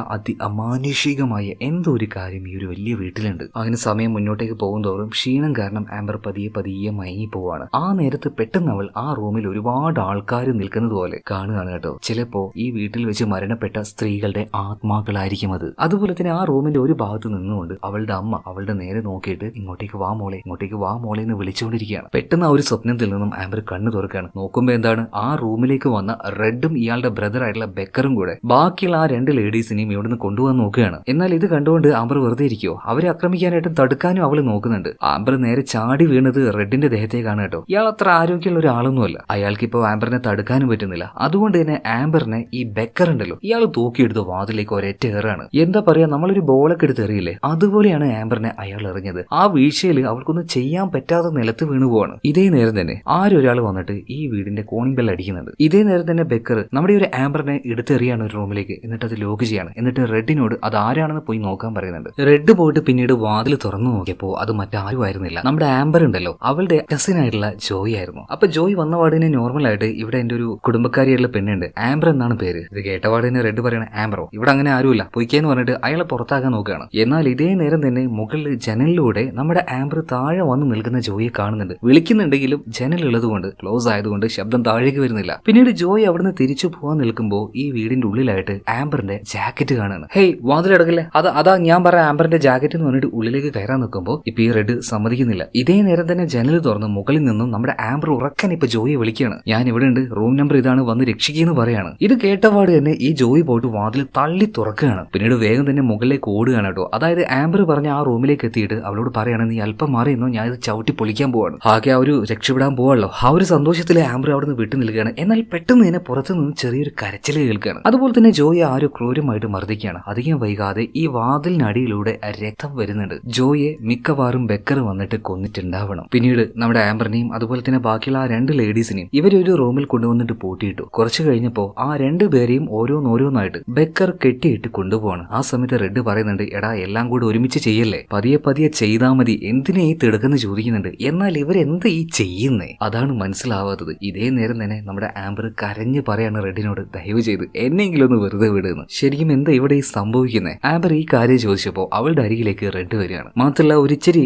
അമാനുഷികമായ എന്തോ ഒരു കാര്യം ഈ ഒരു വലിയ വീട്ടിലുണ്ട്. അങ്ങനെ സമയം മുന്നോട്ടേക്ക് പോകുന്തോറും ക്ഷീണം കാരണം ആംബർ പതിയെ പതിയെ മയങ്ങി പോവാണ്. ആ നേരത്ത് പെട്ടെന്ന് അവൾ ആ റൂമിൽ ഒരുപാട് ആൾക്കാർ നിൽക്കുന്നത് പോലെ കാണുകയാണ് കേട്ടോ. ചിലപ്പോ ഈ വീട്ടിൽ വെച്ച് മരണപ്പെട്ട സ്ത്രീകളുടെ ആത്മാക്കളായിരിക്കും അത്. അതുപോലെ തന്നെ ആ റൂമിന്റെ ഒരു ഭാഗത്ത് നിന്നുകൊണ്ട് അവളുടെ അമ്മ അവളുടെ നേരെ നോക്കിയിട്ട് ഇങ്ങോട്ടേക്ക് വാ മോളെ, ഇങ്ങോട്ടേക്ക് വാ മോളെ എന്ന് വിളിച്ചുകൊണ്ടിരിക്കുകയാണ്. പെട്ടെന്ന് ആ ഒരു സ്വപ്നത്തിൽ നിന്നും ആംബർ കണ്ണു തുറക്കുകയാണ്. നോക്കുമ്പോ എന്താണ്, ആ റൂമിലേക്ക് വന്ന റെഡും ഇയാളുടെ ബ്രദർ ആയിട്ടുള്ള ബെക്കറും കൂടെ ബാക്കിയുള്ള ആ 2 ലേഡീസിനെയും ഇവിടുന്ന് കൊണ്ടുപോകാൻ നോക്കുകയാണ്. എന്നാൽ ഇത് കണ്ടുകൊണ്ട് ആംബർ വെറുതെ ഇരിക്കുവോ, അവരെ ആക്രമിക്കാനായിട്ടും തടുക്കാനും അവള് നോക്കുന്നുണ്ട്. ആംബർ നേരെ ചാടി വീണത് റെഡിന്റെ ദേഹത്തേക്കാണ് കേട്ടോ. ഇയാൾ അത്ര ആരോഗ്യമുള്ള ഒരാളൊന്നുമല്ല, അയാൾക്കിപ്പോ ആംബറിനെ തടുക്കാനും പറ്റുന്നില്ല. അതുകൊണ്ട് തന്നെ ആംബറിനെ ഈ ബെക്കർ ഉണ്ടല്ലോ, ഇയാൾ തൂക്കിയെടുത്ത് വാതിലേക്ക് ഒരൊറ്റ ഏറാണ്. എന്താ പറയാ, നമ്മളൊരു ബോളൊക്കെ എടുത്ത് എറിയില്ലേ, അതുപോലെയാണ് ആംബറിനെ അയാൾ എറിഞ്ഞത്. ആ വീഴ്ചയിൽ അവൾക്കൊന്നും ചെയ്യാൻ പറ്റാതെ നിലത്ത് വീണു പോവാണ്. ഇതേ നേരം തന്നെ ആരൊരാൾ വന്നിട്ട് ഈ വീടിന്റെ കോണിംഗ് ബെൽ അടിക്കുന്നുണ്ട്. ഇതേ നേരം തന്നെ ബെക്കർ നമ്മുടെ ഒരു ആംബറിനെ എടുത്തെറിയാണ് ഒരു റൂമിലേക്ക്, എന്നിട്ട് അത് ലോക്ക് ചെയ്യാണ്. എന്നിട്ട് റെഡിനോട് അത് ആരാണെന്ന് പോയി നോക്കാൻ പറയുന്നുണ്ട്. റെഡ് പോയിട്ട് പിന്നീട് വാതിൽ തുറന്നു നോക്കിയപ്പോ അത് മറ്റാരും ആയിരുന്നില്ല, നമ്മുടെ ആംബർ ഉണ്ടല്ലോ, അവളുടെ കസിൻ ആയിട്ടുള്ള ജോയ് ആയിരുന്നു. അപ്പൊ ജോയ് വന്ന പാടിനെ നോർമൽ ആയിട്ട് ഇവിടെ എന്റെ ഒരു കുടുംബക്കാരിയായിട്ടുള്ള പെണ്ണുണ്ട്, ആംബർ എന്നാണ് പേര്. ഇത് കേട്ട പാടിനെ റെഡ് പറയണ, ആംബറോ ഇവിടെ അങ്ങനെ ആരുമില്ല, പൊയ്ക്കേന്ന് പറഞ്ഞിട്ട് അയാളെ പുറത്താക്കാൻ നോക്കുകയാണ്. എന്നാൽ ഇതേ നേരം തന്നെ മുകളിൽ ജനലിലൂടെ നമ്മുടെ ആംബർ താഴെ വന്ന് നിൽക്കുന്ന ജോയിയെ കാണുന്നുണ്ട്. വിളിക്കുന്നുണ്ടെങ്കിലും ജനലുള്ളത് കൊണ്ട് ക്ലോസ് ആയതുകൊണ്ട് ശബ്ദം താഴേക്ക് വരുന്നില്ല. പിന്നീട് ജോയ് അവിടുന്ന് തിരിച്ചു പോകാൻ നിൽക്കുമ്പോൾ ഈ വീടിന്റെ ഉള്ളിലായിട്ട് ആംബറിന്റെ ജാക്കറ്റ് കാണുന്നു. ഹേയ് വാതിലടക്കല്ലേ, അതാ ഞാൻ പറയാം ആംബറിന്റെ ജാക്കറ്റ് എന്ന് പറഞ്ഞിട്ട് ഉള്ളിലേക്ക് കയറാൻ നിൽക്കുമ്പോൾ ഇപ്പൊ ഈ റെഡ് സമ്മതിക്കുന്നില്ല. ഇതേ നേരം തന്നെ ജനൽ തുറന്ന് മുകളിൽ നിന്നും നമ്മുടെ ആംബർ ഉറക്കാൻ ഇപ്പൊ ജോയിയെ വിളിക്കുകയാണ്. ഞാൻ ഇവിടെ ഉണ്ട്, റൂം നമ്പർ ഇതാണ്, വന്ന് രക്ഷിക്കുന്നു പറയാണ്. ഇത് കേട്ടപാട് തന്നെ ഈ ജോയി പോയിട്ട് വാതിൽ തള്ളി തുറക്കുകയാണ്. പിന്നീട് വേഗം തന്നെ മുകളിലേക്ക് ഓടുകയാണ് കേട്ടോ. അതായത് ആംബർ പറഞ്ഞ ആ റൂമിലേക്ക് എത്തിയിട്ട് അവളോട് പറയാണ്, നീ അല്പം മാറിയെന്നോ, ഞാൻ ഇത് ചവിട്ടി പൊളിക്കാൻ പോവാണ്. ആകെ ആ ഒരു രക്ഷപ്പെടാൻ പോവാണല്ലോ. ആ ഒരു സന്തോഷത്തിലെ ആംബർ അവിടെ നിന്ന് വിട്ടു നിൽക്കുകയാണ്. എന്നാൽ പെട്ടെന്ന് തന്നെ പുറത്തു നിന്ന് ചെറിയൊരു കരച്ചിൽ കേൾക്കുകയാണ്. അതുപോലെ തന്നെ ജോയി ആരോ ക്രൂരമായിട്ട് മർദ്ദിക്കുകയാണ്. അധികം വൈകാതെ ഈ വാതിലിനടിയിലൂടെ രക്തം വരുന്നുണ്ട്. ജോയെ മിക്കവാറും ബെക്കർ വന്നിട്ട് കൊന്നിട്ടുണ്ടാവണം. പിന്നീട് നമ്മുടെ ആംബറിനെയും അതുപോലെ തന്നെ ബാക്കിയുള്ള ആ 2 ലേഡീസിനെയും ഇവരൊരു റൂമിൽ കൊണ്ടുവന്നിട്ട് പൂട്ടിയിട്ടു. കുറച്ചു കഴിഞ്ഞപ്പോ ആ 2 പേരെയും ഓരോന്നോരോന്നായിട്ട് ബെക്കർ കെട്ടിയിട്ട് കൊണ്ടുപോവാണ്. ആ സമയത്ത് റെഡ് പറയുന്നുണ്ട്, എടാ എല്ലാം കൂടി ഒരുമിച്ച് ചെയ്യല്ലേ, പതിയെ പതിയെ ചെയ്താ മതി, എന്തിനാ ഈ തിടുക്കെന്ന് ചോദിക്കുന്നുണ്ട്. എന്നാൽ ഇവരെന്ത് ഈ ചെയ്യുന്നേ, അതാണ് മനസ്സിലാവാത്തത്. ഇതേ നേരം തന്നെ നമ്മുടെ ആംബർ കരഞ്ഞു പറയാണ് റെഡിനോട്, ദയവ് ചെയ്ത് എന്നെങ്കിലും ഒന്ന് വെറുതെ വിടുന്നു. ശരിക്കും എന്താ ഇവിടെ ഈ സംഭവിക്കുന്നത്? ആംബർ ഈ കാര്യം ചോദിച്ചപ്പോൾ അവളുടെ അരികിലേക്ക് റെഡ് വരികയാണ്. മാത്രമല്ല ഒരിച്ചിരി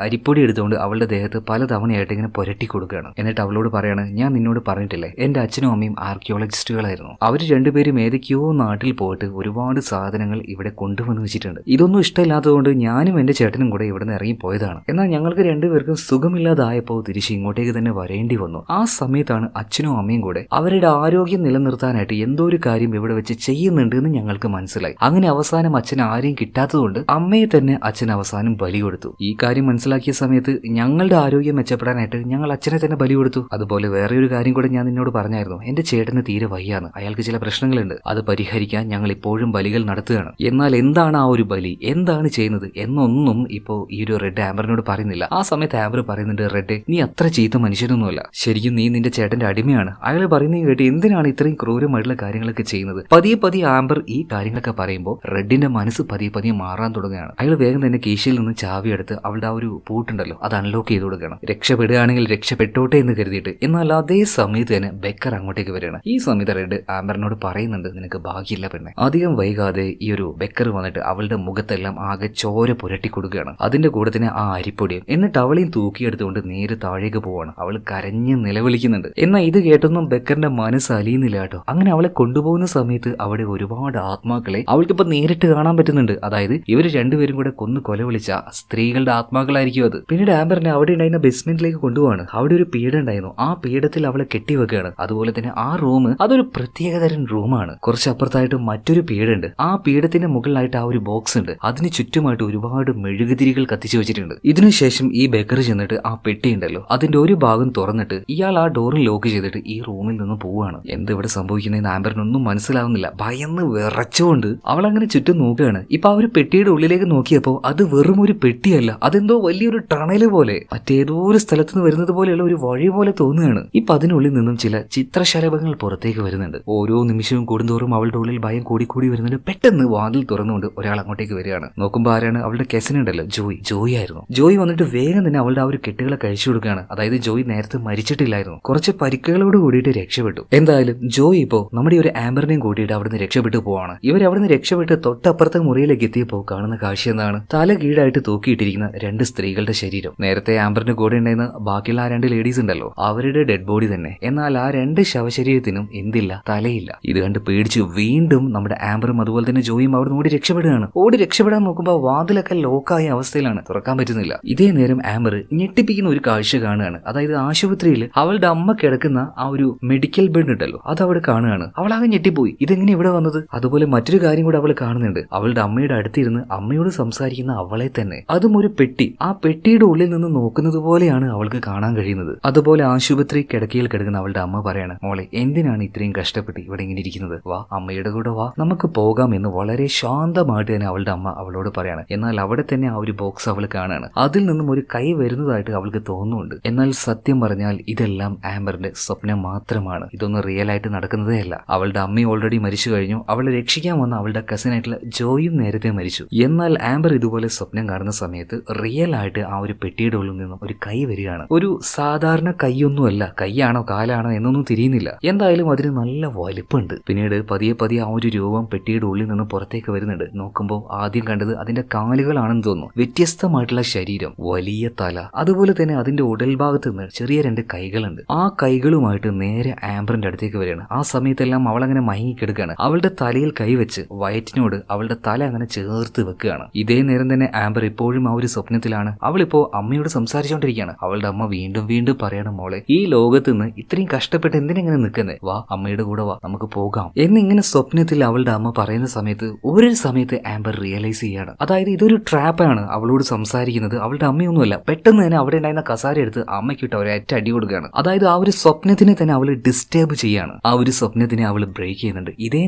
അരിപ്പൊടി എടുത്തുകൊണ്ട് അവളുടെ ദേഹത്ത് പല തവണയായിട്ട് ഇങ്ങനെ പുരട്ടി കൊടുക്കുകയാണ്. എന്നിട്ട് അവളോട് പറയാണ്, ഞാൻ നിന്നോട് പറഞ്ഞിട്ടില്ലേ എന്റെ അച്ഛനും അമ്മയും ആർക്കിയോളജിസ്റ്റുകളായിരുന്നു, അവർ 2 പേരും ഏതൊക്കെയോ നാട്ടിൽ പോയിട്ട് ഒരുപാട് സാധനങ്ങൾ ഇവിടെ കൊണ്ടുവന്ന് വെച്ചിട്ടുണ്ട്. ഇതൊന്നും ഇഷ്ടമില്ലാത്തതുകൊണ്ട് ഞാനും എന്റെ ചേട്ടനും കൂടെ ഇവിടെ നിന്ന് ഇറങ്ങിപ്പോയതാണ്. എന്നാൽ ഞങ്ങൾക്ക് 2 പേർക്കും സുഖമില്ലാതായപ്പോൾ തിരിച്ച് ഇങ്ങോട്ടേക്ക് തന്നെ വരേണ്ടി വന്നു. ആ സമയത്താണ് അച്ഛനും അമ്മയും കൂടെ അവരുടെ ആരോഗ്യം നിലനിർത്താനായിട്ട് എന്തോ ഒരു കാര്യം ഇവിടെ വെച്ച് ചെയ്യുന്നുണ്ട് എന്ന് ഞങ്ങൾക്ക് മനസ്സിലായി. അങ്ങനെ അവസാനം അച്ഛൻ ആരെയും കിട്ടാത്തതുകൊണ്ട് അമ്മയെ തന്നെ അച്ഛൻ അവസാനം ബലി കൊടുത്തു. ഈ കാര്യം മനസ്സിലാക്കിയ സമയത്ത് ഞങ്ങളുടെ ആരോഗ്യം മെച്ചപ്പെടാനായിട്ട് ഞങ്ങൾ അച്ഛനെ തന്നെ ബലി കൊടുത്തു. അതുപോലെ വേറെ ഒരു കാര്യം കൂടെ ഞാൻ നിന്നോട് പറഞ്ഞായിരുന്നു. എന്റെ ചേട്ടന് തീരെ വയ്യാന്ന്, അയാൾക്ക് ചില പ്രശ്നങ്ങളുണ്ട്, അത് പരിഹരിക്കാൻ ഞങ്ങൾ ഇപ്പോഴും ബലികൾ നടത്തുകയാണ്. എന്നാൽ എന്താണ് ആ ഒരു ബലി, എന്താണ് ചെയ്യുന്നത് എന്നൊന്നും ഇപ്പോ ഈ ഒരു റെഡ് ആംബറിനോട് പറയുന്നില്ല. ആ സമയത്ത് ആംബർ പറയുന്നുണ്ട്, റെഡ് നീ അത്ര ചീത്ത മനുഷ്യനൊന്നുമല്ല, ശരിക്കും നീ നിന്റെ ചേട്ടന്റെ അടിമയാണ്. അയാൾ പറയുന്നത് കേട്ട് എന്തിനാണ് ഇത്രയും ക്രൂരമായിട്ടുള്ള കാര്യങ്ങളൊക്കെ ചെയ്യുന്നത്? പതിയെ പതിയെ ആംബർ ഈ കാര്യങ്ങളൊക്കെ പറയുമ്പോൾ റെഡിന്റെ മനസ്സ് പതിയെ പതിയെ മാറാൻ തുടങ്ങുകയാണ്. അയാൾ വേഗം തന്നെ കീശയിൽ നിന്ന് ചാവി എടുത്ത് അവളുടെ ആ ഒരു പൂട്ടുണ്ടല്ലോ അത് അൺലോക്ക് ചെയ്ത് കൊടുക്കണം. രക്ഷപ്പെടുകയാണെങ്കിൽ രക്ഷപ്പെട്ടോട്ടെ എന്ന് കരുതിയിട്ട്. എന്നാൽ അതേ സമയത്ത് തന്നെ ബെക്കർ അങ്ങോട്ടേക്ക് വരികയാണ്. ഈ സമയത്ത് റെഡ് ആംബറിനോട് പറയുന്നുണ്ട്, നിനക്ക് ഭാഗ്യമില്ല പെണ്ണെ. അധികം വൈകാതെ ഈ ഒരു ബെക്കർ വന്നിട്ട് അവളുടെ മുഖത്തെല്ലാം ആകെ ചോര പുരട്ടി കൊടുക്കുകയാണ്. അതിന്റെ കൂടെ തന്നെ ആ അരിപ്പൊടിയും. എന്നിട്ട് അവളെയും തൂക്കിയെടുത്തുകൊണ്ട് നേരെ താഴേക്ക് പോവാണ്. അവൾ കരഞ്ഞ് നിലവിളിക്കുന്നുണ്ട്. എന്നാൽ ഇത് കേട്ടൊന്നും ബെക്കറിന്റെ മനസ്സ് അലിയുന്നില്ല കേട്ടോ. അങ്ങനെ അവളെ കൊണ്ടുപോകുന്ന സമയത്ത് അവിടെ ഒരുപാട് ആത്മാക്കളെ അവൾക്കിപ്പോ നേരിട്ട് കാണാൻ പറ്റുന്നുണ്ട്. അതായത് ഇവര് രണ്ടുപേരും കൂടെ കൊന്നു കൊലവിളിച്ച സ്ത്രീകളുടെ ആത്മാക്കളായിരിക്കും അത്. പിന്നീട് ആംബറിനെ അവിടെ ഉണ്ടായിരുന്ന ബേസ്മെന്റിലേക്ക് കൊണ്ടുപോവാണ്. അവിടെ ഒരു പീഠം ഉണ്ടായിരുന്നു. ആ പീഠത്തിൽ അവളെ കെട്ടിവെക്കുകയാണ്. അതുപോലെ തന്നെ ആ റൂം അതൊരു പ്രത്യേകതരം റൂമാണ്. കുറച്ചപ്പുറത്തായിട്ട് മറ്റൊരു പീഠമുണ്ട്. ആ പീഠത്തിന്റെ മുകളിലായിട്ട് ആ ഒരു ബോക്സ് ഉണ്ട്. അതിന് ചുറ്റുമായിട്ട് ഒരുപാട് മെഴുകുതിരികൾ കത്തിച്ചു വെച്ചിട്ടുണ്ട്. ഇതിനുശേഷം ഈ ബേക്കർ ചെന്നിട്ട് ആ പെട്ടി ഉണ്ടല്ലോ അതിന്റെ ഒരു ഭാഗം തുറന്നിട്ട് ഇയാൾ ആ ഡോറിൽ ലോക്ക് ചെയ്തിട്ട് ഈ റൂമിൽ നിന്ന് പോവുകയാണ്. എന്തിവിടെ സംഭവിക്കുന്നതെന്ന് ആംബറിനൊന്നും മനസ്സിലാവുന്നില്ല. ഭയന്ന് വിറച്ചുകൊണ്ട് അവൾ അങ്ങനെ ചുറ്റും നോക്കുകയാണ്. ഇപ്പൊ ആ ഒരു പെട്ടിയുടെ ഉള്ളിലേക്ക് നോക്കിയപ്പോ അത് വെറും ഒരു പെട്ടിയല്ല, അതെന്തോ വലിയൊരു ടണല് പോലെ മറ്റേതോ ഒരു സ്ഥലത്ത് നിന്ന് വരുന്നത് പോലെയുള്ള ഒരു വഴി പോലെ തോന്നുകയാണ്. ഇപ്പൊ അതിനുള്ളിൽ നിന്നും ചില ചിത്രശലഭങ്ങൾ പുറത്തേക്ക് വരുന്നുണ്ട്. ഓരോ നിമിഷവും കൂടുന്തോറും അവളുടെ ഉള്ളിൽ ഭയം കൂടി വരുന്നുണ്ട്. പെട്ടെന്ന് വാതിൽ തുറന്നുകൊണ്ട് ഒരാൾ അങ്ങോട്ടേക്ക് വരികയാണ്. നോക്കുമ്പോൾ ആരാണ്? അവളുടെ കെസിൻ ഉണ്ടല്ലോ, ജോയി ആയിരുന്നു. ജോയി വന്നിട്ട് വേഗം തന്നെ അവളുടെ ആ ഒരു കെട്ടുകളെ കഴിച്ചു കൊടുക്കുകയാണ്. അതായത് ജോയി നേരത്തെ മരിച്ചിട്ടില്ലായിരുന്നു, കുറച്ച് പരിക്കുകളോട് കൂടിയിട്ട് രക്ഷപ്പെട്ടു. എന്തായാലും ജോയി ഇപ്പോ നമ്മുടെ ഒരു ആംബറിനെയും കൂട്ടിയിട്ട് അവിടുന്ന് രക്ഷപ്പെട്ടു പോവാണ്. ഇവർ അവിടുന്ന് രക്ഷപ്പെട്ട് തൊട്ടപ്പുറത്തെ മുറിയിലേക്ക് എത്തിയപ്പോൾ കാണുന്ന കാഴ്ച എന്താണ്? തല കീഴായിട്ട് തൂക്കിയിട്ടിരിക്കുന്ന രണ്ട് സ്ത്രീകളുടെ ശരീരം. നേരത്തെ ആംബറിന്റെ കൂടെ ഉണ്ടായിരുന്ന ബാക്കിയുള്ള ആ രണ്ട് ലേഡീസ് ഉണ്ടല്ലോ അവരുടെ ഡെഡ് ബോഡി തന്നെ. എന്നാൽ ആ രണ്ട് ശവശരീരത്തിനും എന്തില്ല, തലയില്ല. ഇത് കണ്ട് പേടിച്ചു വീണ്ടും നമ്മുടെ ആംബറും അതുപോലെ തന്നെ ജോയിയും അവിടെ ഓടി രക്ഷപ്പെടുകയാണ്. ഓടി രക്ഷപ്പെടാൻ നോക്കുമ്പോൾ വാതിലൊക്കെ ലോക്കായ അവസ്ഥയിലാണ്, തുറക്കാൻ പറ്റുന്നില്ല. ഇതേ നേരം ആംബർ ഞെട്ടിപ്പിക്കുന്ന ഒരു കാഴ്ച കാണുകയാണ്. അതായത് ആശുപത്രിയിൽ അവളുടെ അമ്മ കിടക്കുന്ന ആ ഒരു മെഡിക്കൽ ബെഡ് ഉണ്ടല്ലോ അത് അവിടെ കാണുകയാണ്. അവളാകെ ഞെട്ടിപ്പോയി, ഇതെങ്ങനെ ഇവിടെ വന്നത്? അതുപോലെ മറ്റൊരു കാര്യം കൂടെ അവൾ കാണുന്നുണ്ട്. അവളുടെ അമ്മയുടെ അടുത്തിരുന്ന് അമ്മയോട് സംസാരിക്കുന്ന അവളെ തന്നെ, അതും ഒരു പെട്ടി. ആ പെട്ടിയുടെ ഉള്ളിൽ നിന്ന് നോക്കുന്നത് പോലെയാണ് അവൾക്ക് കാണാൻ കഴിയുന്നത്. അതുപോലെ ആശുപത്രി കിടക്കയിൽ കിടക്കുന്ന അവളുടെ അമ്മ പറയാണ്, മോളെ എന്തിനാണ് ഇത്രയും കഷ്ടപ്പെട്ട് ഇവിടെ ഇങ്ങനെ ഇരിക്കുന്നത്? വാ, അമ്മയുടെ കൂടെ വാ, നമുക്ക് പോകാം എന്ന് വളരെ ശാന്തമായിട്ട് തന്നെ അവളുടെ അമ്മ അവളോട് പറയാണ്. എന്നാൽ അവിടെ തന്നെ ആ ഒരു ബോക്സ് അവൾ കാണാണ്. അതിൽ നിന്നും ഒരു കൈ വരുന്നതായിട്ട് അവൾക്ക് തോന്നുന്നുണ്ട്. എന്നാൽ സത്യം പറഞ്ഞാൽ ഇതെല്ലാം ആംബറിന്റെ സ്വപ്നം മാത്രമാണ്. ഇതൊന്നും റിയൽ ആയിട്ട് നടക്കുന്നതേ അല്ല. അവളുടെ അമ്മ ഓൾറെഡി മരിച്ചു കഴിഞ്ഞു. അവളെ രക്ഷിക്കാൻ വന്ന അവളുടെ കസിൻ ആയിട്ടുള്ള ജോയും നേരത്തെ മരിച്ചു. എന്നാൽ ആംബർ ഇതുപോലെ സ്വപ്നം കാണുന്ന സമയത്ത് റിയൽ ആയിട്ട് ആ ഒരു പെട്ടിയുടെ ഉള്ളിൽ നിന്നും ഒരു കൈ വരികയാണ്. ഒരു സാധാരണ കൈയൊന്നുമല്ല, കൈയാണോ കാലാണോ എന്നൊന്നും തിരിയുന്നില്ല. എന്തായാലും അതിന് നല്ല വലിപ്പമുണ്ട്. പിന്നീട് പതിയെ പതിയെ ആ ഒരു രൂപം പെട്ടിയുടെ ഉള്ളിൽ നിന്ന് പുറത്തേക്ക് വരുന്നുണ്ട്. നോക്കുമ്പോൾ ആദ്യം കണ്ടത് അതിന്റെ കാലുകളാണെന്ന് തോന്നുന്നു. വ്യത്യസ്തമായിട്ടുള്ള ശരീരം, വലിയ തല, അതുപോലെ തന്നെ അതിന്റെ ഉടൽ ഭാഗത്ത് നിന്ന് ചെറിയ രണ്ട് കൈകളുണ്ട്. ആ കൈകളുമായിട്ട് നേരെ ആംബറിന്റെ അടുത്തേക്ക് വരികയാണ്. ആ സമയത്തെല്ലാം അവൾ അങ്ങനെ മയങ്ങിക്കെടുക്കുകയാണ്. അവളുടെ തലയിൽ കൈവച്ച് വയറ്റിനോട് അവളുടെ തല അങ്ങനെ ചേർത്ത് വെക്കുകയാണ്. ഇതേ നേരം തന്നെ ആംബർ ഇപ്പോഴും ആ ഒരു സ്വപ്നത്തിലാണ്. അവളിപ്പോ അമ്മയോട് സംസാരിച്ചുകൊണ്ടിരിക്കുകയാണ്. അവളുടെ അമ്മ വീണ്ടും വീണ്ടും പറയണം, മോളെ ഈ ലോകത്ത് നിന്ന് ഇത്രയും കഷ്ടപ്പെട്ട് എന്തിനെങ്ങനെ നിൽക്കുന്നേ? വാ, അമ്മയുടെ കൂടെ വാ, നമുക്ക് പോകാം എന്നിങ്ങനെ സ്വപ്നത്തിൽ അവളുടെ അമ്മ പറയുന്ന സമയത്ത് ഒരു സമയത്ത് ആംബർ റിയലൈസ് ചെയ്യാണ്. അതായത് ഇതൊരു ട്രാപ്പാണ്. അവളോട് സംസാരിക്കുന്നത് അവളുടെ അമ്മയൊന്നുമല്ല. പെട്ടെന്ന് തന്നെ അവിടെ ഉണ്ടായിരുന്ന കസാര എടുത്ത് അമ്മയ്ക്കിട്ട് ഒരൊറ്റ അടി കൊടുക്കുകയാണ്. അതായത് ആ ഒരു സ്വപ്നത്തിനെ തന്നെ അവൾ ഡിസ്റ്റർബ് ചെയ്യാണ്. ആ ഒരു സ്വപ്നത്തിനെ അവൾ ബ്രേക്ക് ചെയ്യുന്നുണ്ട്. ഇതേ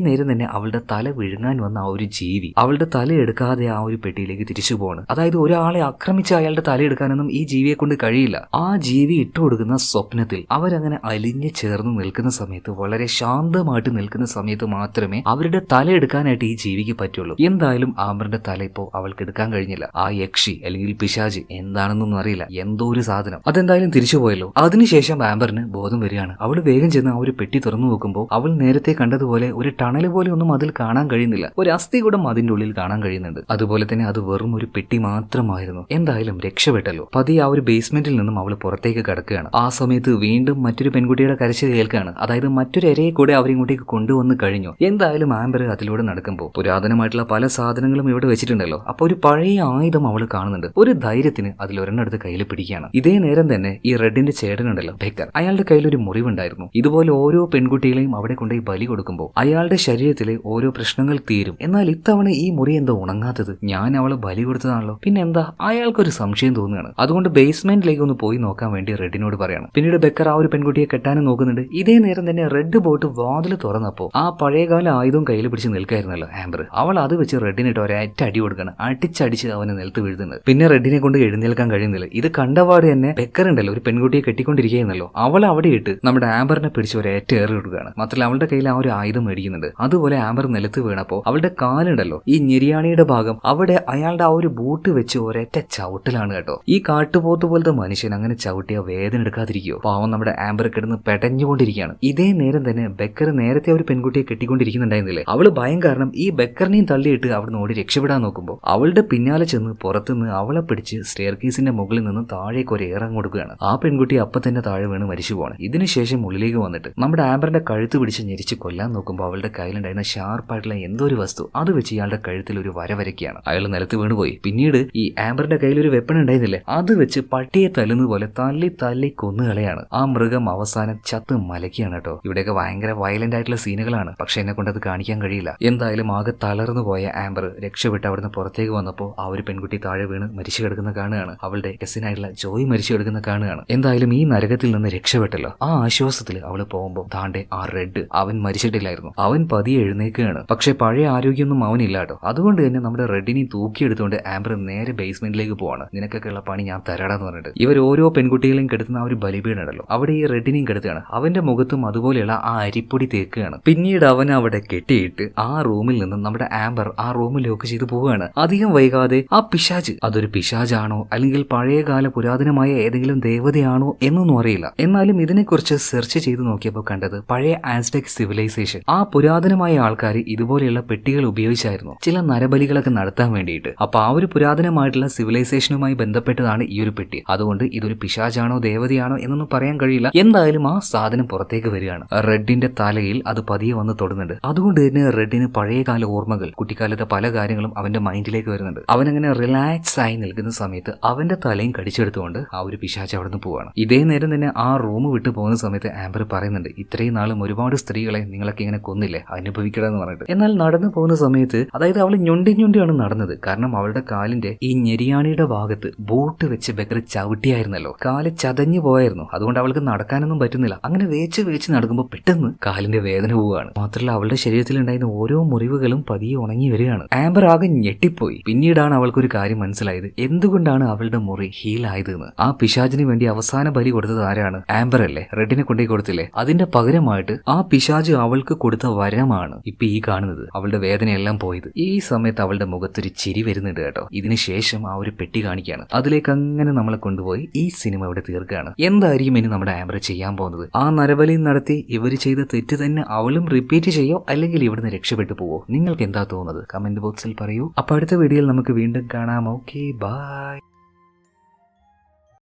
നേരം തന്നെ അവളുടെ തല വിഴുങ്ങാൻ വന്ന ആ ഒരു ജീവി അവളുടെ തല എടുക്കാതെ ആ ഒരു പെട്ടിയിലേക്ക് തിരിച്ചു പോവാണ്. അതായത് ഒരാളെ ആക്രമിച്ച് അയാളുടെ തല എടുക്കാനൊന്നും ഈ ജീവിയെ കൊണ്ട് കഴിയില്ല. ആ ജീവി ഇട്ടുകൊടുക്കുന്ന സ്വപ്നത്തിൽ അവരങ്ങനെ അലിഞ്ഞു ചേർന്ന് നിൽക്കുന്ന സമയത്ത്, വളരെ ശാന്തമായിട്ട് നിൽക്കുന്ന സമയത്ത് മാത്രമേ അവരുടെ തല എടുക്കാനായിട്ട് ഈ ജീവിക്ക് പറ്റുള്ളൂ. എന്തായാലും ആംബറിന്റെ തല ഇപ്പോ അവൾക്ക് എടുക്കാൻ കഴിഞ്ഞില്ല. ആ യക്ഷി അല്ലെങ്കിൽ പിശാച് എന്താണെന്നൊന്നും അറിയില്ല, എന്തോ ഒരു സാധനം അതെന്തായാലും തിരിച്ചു പോയല്ലോ. അതിനുശേഷം ആംബറിന് ബോധം വരികയാണ്. അവൾ വേഗം ചെന്ന് ആ ഒരു പെട്ടി തുറന്നു നോക്കുമ്പോൾ അവൾ നേരത്തെ കണ്ടതുപോലെ ഒരു ടണൽ പോലെ ഒന്നും അതിൽ കാണാൻ കഴിയുന്നില്ല. ഒരു അസ്ഥി കൂടം അതിന്റെ ഉള്ളിൽ കാണാൻ കഴിയുന്നുണ്ട്. അതുപോലെ തന്നെ അത് വെറും ഒരു പെട്ടി മാത്രമായിരുന്നു. എന്തായാലും രക്ഷപ്പെട്ടല്ലോ. പതിയെ ആ ഒരു ബേസ്മെന്റിൽ നിന്നും അവൾ പുറത്തേക്ക് കടക്കുകയാണ്. ആ സമയത്ത് വീണ്ടും മറ്റൊരു പെൺകുട്ടിയുടെ കരച്ചിൽ കേൾക്കുകയാണ്. അതായത് മറ്റൊരു ഇരയെ കൂടെ അവരിങ്ങോട്ടേക്ക് കൊണ്ടുവന്ന് കഴിഞ്ഞു. എന്തായാലും ആംബർ അതിലൂടെ നടക്കുമ്പോൾ പുരാതനമായിട്ടുള്ള പല സാധനങ്ങളും ഇവിടെ വെച്ചിട്ടുണ്ടല്ലോ. അപ്പൊ ഒരു പഴയ ആയുധം അവൾ കാണുന്നുണ്ട്. ഒരു ധൈര്യത്തിന് അതിലൊരെണ്ണെടുത്ത് കയ്യിൽ പിടിക്കുകയാണ്. ഇതേ നേരം തന്നെ ഈ റെഡിന്റെ ചേട്ടനുണ്ടല്ലോ ബേക്കർ, അയാളുടെ കയ്യിൽ ഒരു മുറിവുണ്ടായിരുന്നു. ഇതുപോലെ ഓരോ പെൺകുട്ടികളെയും അവിടെ അവിടെ കൊണ്ടുപോയി ബലി കൊടുക്കുമ്പോൾ അയാളുടെ ശരീരത്തിലെ ഓരോ പ്രശ്നങ്ങൾ തീരും. എന്നാൽ ഇത്തവണ ഈ മുറി എന്താ ഉണങ്ങാത്തത്? ഞാൻ അവളെ ബലി കൊടുത്തതാണല്ലോ. പിന്നെ എന്താ? അയാൾക്കൊരു സംശയം തോന്നുകയാണ്. അതുകൊണ്ട് ബേസ്മെന്റിലേക്ക് ഒന്ന് പോയി നോക്കാൻ വേണ്ടി റെഡിനോട് പറയാണ്. പിന്നീട് ബെക്കർ ആ ഒരു പെൺകുട്ടിയെ കെട്ടാനും നോക്കുന്നുണ്ട്. ഇതേ നേരം തന്നെ റെഡ് ബോട്ട് വാതിൽ തുറന്നപ്പോ ആ പഴയകാല ആയുധം കയ്യിൽ പിടിച്ച് നിൽക്കായിരുന്നല്ലോ ആംബർ. അവൾ അത് വെച്ച് റെഡിനിട്ട് ഒരൊറ്റ അടി കൊടുക്കണം. അടിച്ചടിച്ച് അവനെ നിലത്ത് വീഴുന്നുണ്ട്. പിന്നെ റെഡിനെ കൊണ്ട് എഴുന്നേൽക്കാൻ കഴിയുന്നില്ല. ഇത് കണ്ടപാട് തന്നെ ബെക്കർ ഉണ്ടല്ലോ, ഒരു പെൺകുട്ടിയെ കെട്ടിക്കൊണ്ടിരിക്കുകയെന്നല്ലോ, അവൾ അവിടെ ഇട്ട് നമ്മുടെ ആംബറിനെ പിടിച്ച് ഒരേറ്റ ഏറി കൊടുക്കുകയാണ്. മാത്രമല്ല അവളുടെ കയ്യിൽ ആ ഒരു ആയുധം മേടിക്കുന്നുണ്ട്. അതുപോലെ ആംബർ നിലത്ത് വീണപ്പോ അവളുടെ കാലുണ്ടല്ലോ, ഈ ഞെരിയാണിയുടെ ഭാഗം അവിടെ അയാളുടെ ആ ഒരു ബൂട്ട് വെച്ച് ഒരേറ്റ ചവിട്ടലാണ് കേട്ടോ. ഈ കാട്ടുപോത്ത് പോലത്തെ മനുഷ്യൻ അങ്ങനെ ചവിട്ടിയ വേദന എടുക്കാതിരിക്കുവോ? പാവം നമ്മുടെ ആംബർ കിടന്ന് പെടഞ്ഞുകൊണ്ടിരിക്കുകയാണ്. ഇതേ നേരം തന്നെ ബെക്കർ നേരത്തെ ഒരു പെൺകുട്ടിയെ കെട്ടിക്കൊണ്ടിരിക്കുന്നുണ്ടായിരുന്നില്ലേ, അവള് ഭയം കാരണം ഈ ബെക്കറിനെയും തള്ളിയിട്ട് അവിടുന്ന് ഓടി രക്ഷപ്പെടാൻ നോക്കുമ്പോൾ അവളുടെ പിന്നാലെ ചെന്ന് പുറത്തുനിന്ന് അവളെ പിടിച്ച് സ്റ്റെയർ കേസിന്റെ മുകളിൽ നിന്ന് താഴേക്ക് ഒരു ഏറം കൊടുക്കുകയാണ്. ആ പെൺകുട്ടി അപ്പൊ തന്നെ താഴെ വീണ് മരിച്ചു പോവാണ്. ഇതിനുശേഷം ഉള്ളിലേക്ക് വന്നിട്ട് നമ്മുടെ ആംബറിന്റെ കഴുത്ത് പിടിച്ച് ഞെരിച്ച് കൊല്ലാൻ നോക്കുമ്പോൾ അവളുടെ കയ്യിലുണ്ടായിരുന്ന ഷാർപ്പായിട്ടുള്ള എന്തോ ഒരു വസ്തു അത് വെച്ച് ഇയാളുടെ കഴുത്തിൽ ഒരു വര വരയ്ക്കുകയാണ്. അയാൾ നിലത്ത് വീണുപോയി. പിന്നീട് ഈ ആംബറിന്റെ കയ്യിൽ ഒരു വെപ്പൺ ഉണ്ടായിരുന്നില്ലേ, അത് വെച്ച് പട്ടിയെ തല്ലുന്ന പോലെ തല്ലി തല്ലി കൊന്നുകളയാണ്. ആ മൃഗം അവസാനം ചത്ത് മലക്കുകയാണ് കേട്ടോ. ഇവിടെയൊക്കെ ഭയങ്കര വയലന്റ് ആയിട്ടുള്ള സീനുകളാണ്. പക്ഷെ എന്നെ കൊണ്ട് അത് കാണിക്കാൻ കഴിയില്ല. എന്തായാലും ആകെ തളർന്നു പോയ ആംബർ രക്ഷപ്പെട്ട് അവിടുന്ന് പുറത്തേക്ക് വന്നപ്പോൾ ആ ഒരു പെൺകുട്ടി താഴെ വീണ് മരിച്ചു കിടക്കുന്ന കാണുകയാണ്. അവളുടെ കസിനായിട്ടുള്ള ജോയ് മരിച്ചു കിടക്കുന്ന കാണുകയാണ്. എന്തായാലും ഈ നരകത്തിൽ നിന്ന് രക്ഷപ്പെട്ടല്ലോ. ആ ആശ്വാസത്തിൽ അവള് പോകുമ്പോൾ താണ്ടെ ആ റെഡ് അവൻ മരിച്ചിട്ടില്ലായിരുന്നു. അവൻ പതിയെ എഴുന്നേക്കുകയാണ്. പക്ഷെ പഴയ ആരോഗ്യമൊന്നും അവനില്ല കേട്ടോ. അതുകൊണ്ട് തന്നെ നമ്മുടെ റെഡിനെ തൂക്കിയെടുത്തുകൊണ്ട് ആംബർ നേരെ ബേസ്മെന്റിലേക്ക് പോവാണ്. നിനക്കൊക്കെ ഉള്ള പണി ഞാൻ തരാടാന്ന് പറഞ്ഞിട്ട് ഇവർ ഓരോ പെൺകുട്ടികളെയും കെടുത്തുന്ന ആ ഒരു ബലിപീഠമുണ്ടല്ലോ, അവിടെ ഈ റെഡിനെയും കെടുത്തുകയാണ്. അവന്റെ മുഖത്തും അതുപോലെയുള്ള ആ അരിപ്പൊടി തേക്കുകയാണ്. പിന്നീട് അവൻ അവിടെ കെട്ടിയിട്ട് ആ റൂമിൽ നിന്നും നമ്മുടെ ആംബർ ആ റൂം ലോക്ക് ചെയ്ത് പോവുകയാണ്. അധികം വൈകാതെ ആ പിശാച് അതൊരു പിശാചാണോ അല്ലെങ്കിൽ പഴയകാല പുരാതനമായ ഏതെങ്കിലും ദേവതയാണോ എന്നൊന്നും അറിയില്ല. എന്നാലും ഇതിനെക്കുറിച്ച് സെർച്ച് ചെയ്ത് നോക്കിയപ്പോൾ കണ്ടത് പഴയ ആസ്ടെക് സിവിലൈസേഷൻ, ആ പുരാതനമായ ആൾക്കാർ ഇതുപോലെയുള്ള പെട്ടികൾ ഉപയോഗിച്ചായിരുന്നു ചില നരബലികളൊക്കെ നടത്താൻ വേണ്ടിയിട്ട്. അപ്പൊ ആ ഒരു പുരാതനമായിട്ടുള്ള സിവിലൈസേഷനുമായി ബന്ധപ്പെട്ടതാണ് ഈ ഒരു പെട്ടി. അതുകൊണ്ട് ഇതൊരു പിശാചാണോ ദേവതയാണോ എന്നൊന്നും പറയാൻ കഴിയില്ല. എന്തായാലും ആ സാധനം പുറത്തേക്ക് വരികയാണ്. റെഡിന്റെ തലയിൽ അത് പതിയെ വന്ന് തൊടുന്നുണ്ട്. അതുകൊണ്ട് തന്നെ റെഡിന് പഴയകാല ഓർമ്മകൾ, കുട്ടിക്കാലത്തെ പല കാര്യങ്ങളും അവന്റെ മൈൻഡിലേക്ക് വരുന്നുണ്ട്. അവനങ്ങനെ റിലാക്സ് ആയി നിൽക്കുന്ന സമയത്ത് അവന്റെ തലയും കടിച്ചെടുത്തുകൊണ്ട് ആ ഒരു പിശാച് അവിടെ നിന്ന് പോവാണ്. ഇതേ നേരം തന്നെ ആ റൂം വിട്ടു പോകുന്ന സമയത്ത് ആംബർ പറയുന്നുണ്ട്, ഇത്രയും നാളും ഒരുപാട് സ്ത്രീകളെ നിങ്ങളൊക്കെ ഇങ്ങനെ കൊന്നില്ലേ, അനുഭവിക്കണമെന്ന് പറഞ്ഞിട്ട്. എന്നാൽ നടന്നു പോകുന്ന സമയത്ത് അതായത് അവൾ ഞൊണ്ടിയാണ് നടന്നത്. കാരണം അവളുടെ കാലിന്റെ ഈ ഞെരിയാണിയുടെ ഭാഗത്ത് ബൂട്ട് വെച്ച് ബെക്കർ ചവിട്ടിയായിരുന്നല്ലോ, കാല് ചതഞ്ഞു പോയായിരുന്നു. അതുകൊണ്ട് അവൾക്ക് നടക്കാനൊന്നും പറ്റുന്നില്ല. അങ്ങനെ വേച്ച് നടക്കുമ്പോൾ പെട്ടെന്ന് കാലിന്റെ വേദന പോവുകയാണ്. മാത്രമല്ല അവളുടെ ശരീരത്തിൽ ഉണ്ടായിരുന്ന ഓരോ മുറിവുകളും പതിയെ ഉണങ്ങി വരികയാണ്. ആംബർ ആകെ ഞെട്ടിപ്പോയി. പിന്നീടാണ് അവൾക്കൊരു കാര്യം മനസ്സിലായത്, എന്തുകൊണ്ടാണ് അവളുടെ മുറി ഹീലായതെന്ന്. ആ പിശാചിന് വേണ്ടി അവസാന ബലി കൊടുത്തത് ആരാണ്? ആംബർ അല്ലേ? റെഡിനെ കൊണ്ടേ കൊടുത്തില്ലേ? അതിന്റെ പകരമായിട്ട് ആ പിശാച് അവൾക്ക് കൊടുത്ത വരമാണ് ഇപ്പൊ ഈ കാണുന്നത്. അവളുടെ വേദനയെല്ലാം പോയത്. ഈ സമയത്ത് അവളുടെ മുഖത്തൊരു ചിരി വരുന്നുണ്ട് കേട്ടോ. ഇതിനുശേഷം ആ ഒരു പെട്ടി കാണിക്കുകയാണ്. അതിലേക്ക് അങ്ങനെ നമ്മളെ കൊണ്ടുപോയി ഈ സിനിമ ഇവിടെ തീർക്കുകയാണ്. എന്തായിരിക്കും ഇനി നമ്മുടെ ആംബർ ചെയ്യാൻ പോകുന്നത്? ആ നരബലി നടത്തി ഇവർ ചെയ്ത തെറ്റ് തന്നെ അവളും റിപ്പീറ്റ് ചെയ്യോ അല്ലെങ്കിൽ ഇവിടുന്ന് രക്ഷപ്പെട്ടു പോവോ? നിങ്ങൾക്ക് എന്താ തോന്നുന്നത്? കമന്റ് ബോക്സിൽ പറയൂ. അപ്പൊ അടുത്ത വീഡിയോയിൽ നമുക്ക് വീണ്ടും കാണാം. Okay, by.